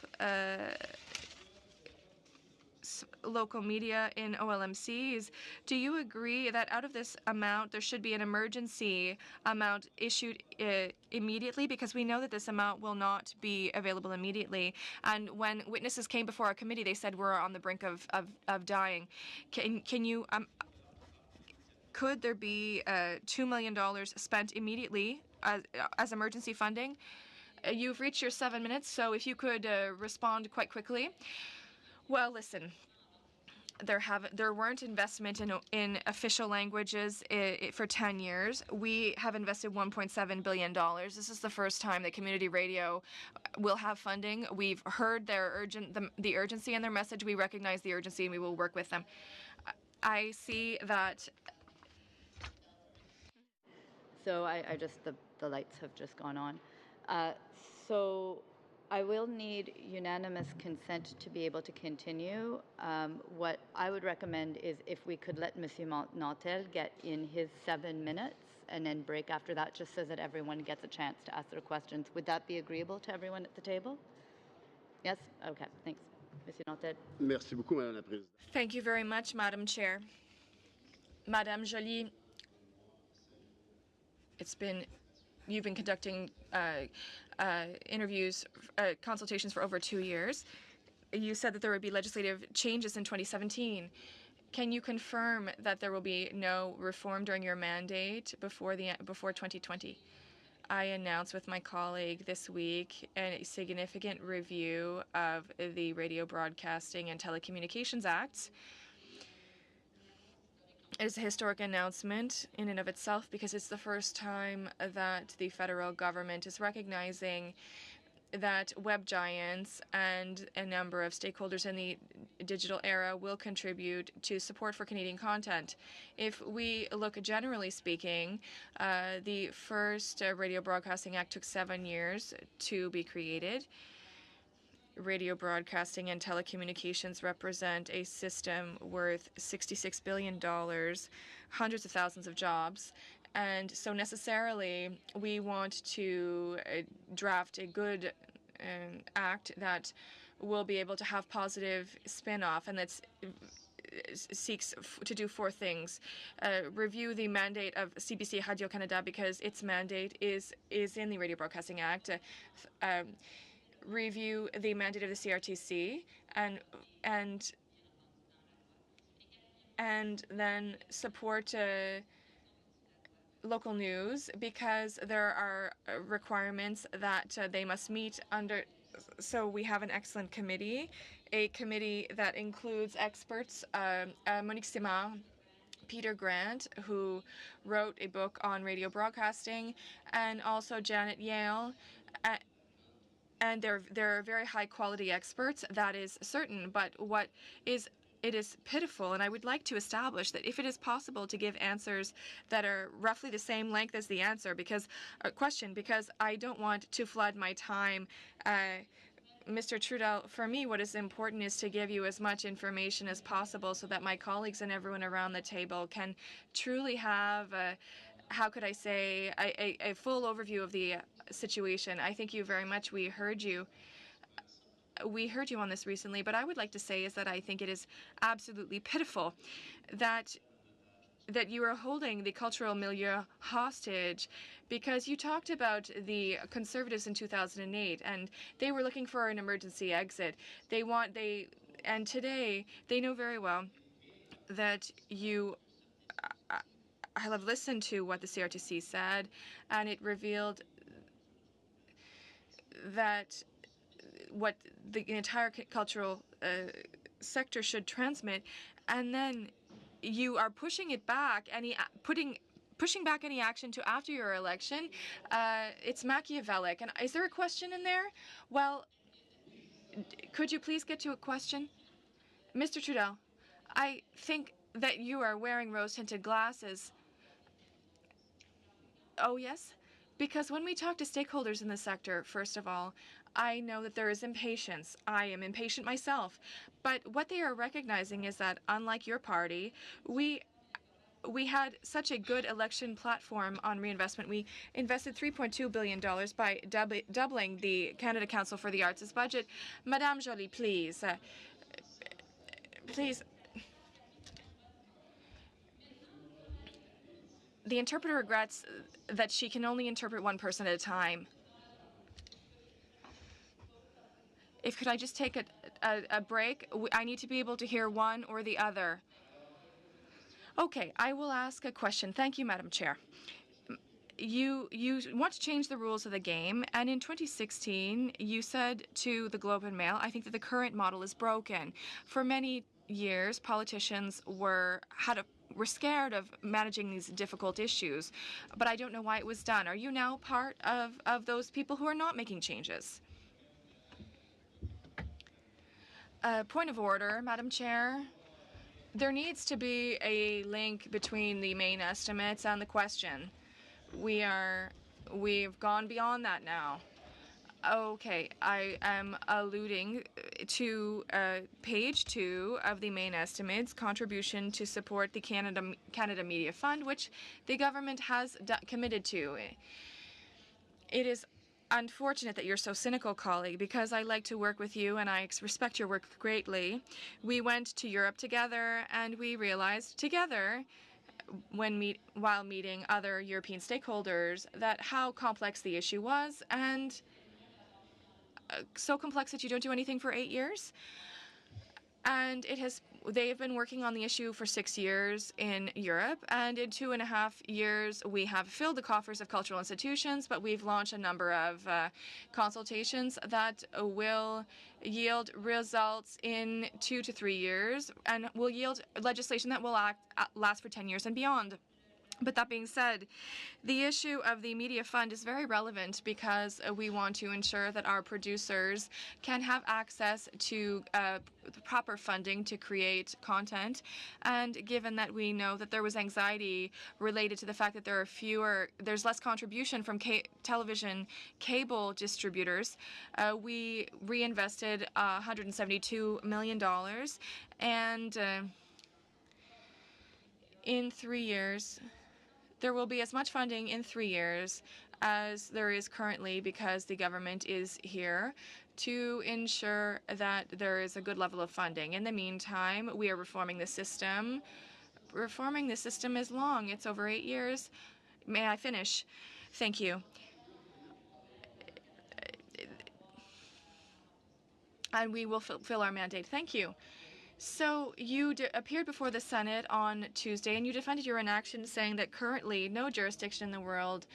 local media in OLMCs. Do you agree that out of this amount there should be an emergency amount issued immediately, because we know that this amount will not be available immediately, and when witnesses came before our committee they said we're on the brink of dying. Can you could there be $2 million spent immediately as emergency funding? You've reached your 7 minutes, so if you could respond quite quickly. Well, listen. There weren't investment in official languages for 10 years. We have invested $1.7 billion. This is the first time that community radio will have funding. We've heard the urgency in their message. We recognize the urgency and we will work with them. I see that. So I just, the lights have just gone on. So I will need unanimous consent to be able to continue. What I would recommend is if we could let Monsieur Nantel get in his 7 minutes and then break after that, just so that everyone gets a chance to ask their questions. Would that be agreeable to everyone at the table? Yes? Okay, thanks. Monsieur Nantel. Merci beaucoup, Madame la Présidente. Thank you very much, Madam Chair. Madame Joly, you've been conducting interviews, consultations for over 2 years. You said that there would be legislative changes in 2017. Can you confirm that there will be no reform during your mandate before 2020? I announced with my colleague this week a significant review of the Radio Broadcasting and Telecommunications Act. It is a historic announcement in and of itself because it's the first time that the federal government is recognizing that web giants and a number of stakeholders in the digital era will contribute to support for Canadian content. If we look generally speaking, the first Radio Broadcasting Act took 7 years to be created. Radio broadcasting and telecommunications represent a system worth $66 billion, hundreds of thousands of jobs. And so necessarily, we want to draft a good act that will be able to have positive spin-off and that seeks to do 4 things. Review the mandate of CBC Radio-Canada because its mandate is in the Radio Broadcasting Act. Review the mandate of the CRTC and then support local news because there are requirements that they must meet under. So we have an excellent committee, a committee that includes experts, Monique Simard, Peter Grant, who wrote a book on radio broadcasting, and also Janet Yale. And they're very high quality experts, that is certain, but it is pitiful, and I would like to establish that if it is possible to give answers that are roughly the same length as the answer, because I don't want to flood my time. Mr. Trudel, for me, what is important is to give you as much information as possible so that my colleagues and everyone around the table can truly have how could I say, a full overview of the situation. I thank you very much. We heard you on this recently, but I would like to say is that I think it is absolutely pitiful that you are holding the cultural milieu hostage because you talked about the Conservatives in 2008 and they were looking for an emergency exit. And today they know very well that you I have listened to what the CRTC said, and it revealed that what the entire cultural sector should transmit, and then you are pushing it back, pushing back any action to after your election. It's Machiavellic. And is there a question in there? Well, could you please get to a question? Mr. Trudel, I think that you are wearing rose-tinted glasses. Oh, yes? Because when we talk to stakeholders in the sector, first of all, I know that there is impatience. I am impatient myself. But what they are recognizing is that, unlike your party, we had such a good election platform on reinvestment. We invested $3.2 billion by doubling the Canada Council for the Arts' budget. Madame Joly, please. Please. The interpreter regrets that she can only interpret one person at a time. Could I just take a break? I need to be able to hear one or the other. Okay, I will ask a question. Thank you, Madam Chair. You want to change the rules of the game, and in 2016, you said to the Globe and Mail, I think that the current model is broken. For many years, politicians were scared of managing these difficult issues, but I don't know why it was done. Are you now part of those people who are not making changes? Point of order, Madam Chair. There needs to be a link between the main estimates and the question. We've gone beyond that now. Okay, I am alluding to page 2 of the main estimates, contribution to support the Canada Media Fund, which the government has committed to. It is unfortunate that you're so cynical, colleague, because I like to work with you and I respect your work greatly. We went to Europe together and we realized together while meeting other European stakeholders that how complex the issue was, and so complex that you don't do anything for 8 years. And they have been working on the issue for 6 years in Europe, and in 2.5 years we have filled the coffers of cultural institutions, but we've launched a number of consultations that will yield results in 2 to 3 years and will yield legislation that will last for 10 years and beyond. But that being said, the issue of the media fund is very relevant because we want to ensure that our producers can have access to proper funding to create content. And given that we know that there was anxiety related to the fact that there's less contribution from television cable distributors, we reinvested $172 million, and in 3 years, there will be as much funding in 3 years as there is currently, because the government is here to ensure that there is a good level of funding. In the meantime, we are reforming the system. Reforming the system is long. It's over 8 years. May I finish? Thank you. And we will fulfill our mandate. Thank you. So you appeared before the Senate on Tuesday, and you defended your inaction, saying that currently no jurisdiction in the world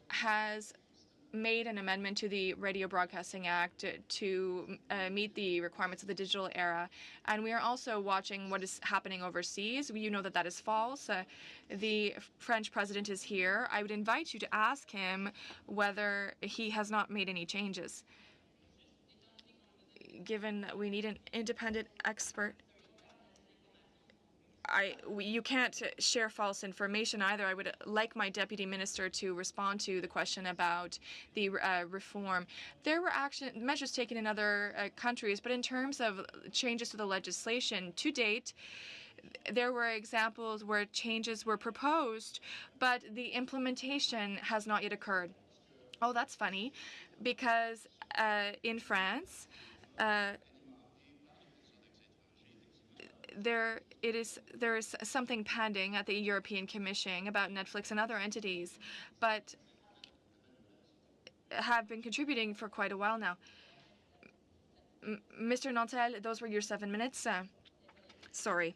has made an amendment to the Radio Broadcasting Act to meet the requirements of the digital era. And we are also watching what is happening overseas. You know that that is false. The French president is here. I would invite you to ask him whether he has not made any changes. Given that we need an independent expert, you can't share false information either. I would like my deputy minister to respond to the question about the reform. There were measures taken in other countries, but in terms of changes to the legislation, to date, there were examples where changes were proposed, but the implementation has not yet occurred. Oh, that's funny, because in France, there is something pending at the European Commission about Netflix and other entities, but have been contributing for quite a while now. Mr. Nantel, those were your 7 minutes. Sorry.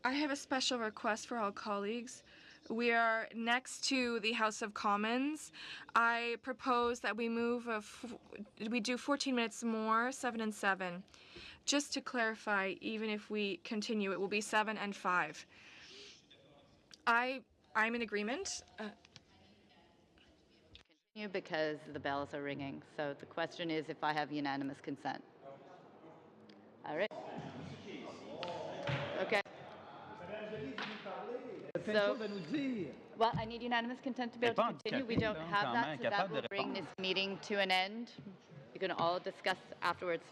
I have a special request for all colleagues. We are next to the House of Commons. I propose that we we do 14 minutes more, 7 and 7. Just to clarify, even if we continue, it will be 7 and 5. I'm in agreement. Continue because the bells are ringing. So the question is if I have unanimous consent. All right. Okay. So, well, I need unanimous consent to be able to continue. We don't have that, so that will bring this meeting to an end. You can all discuss afterwards.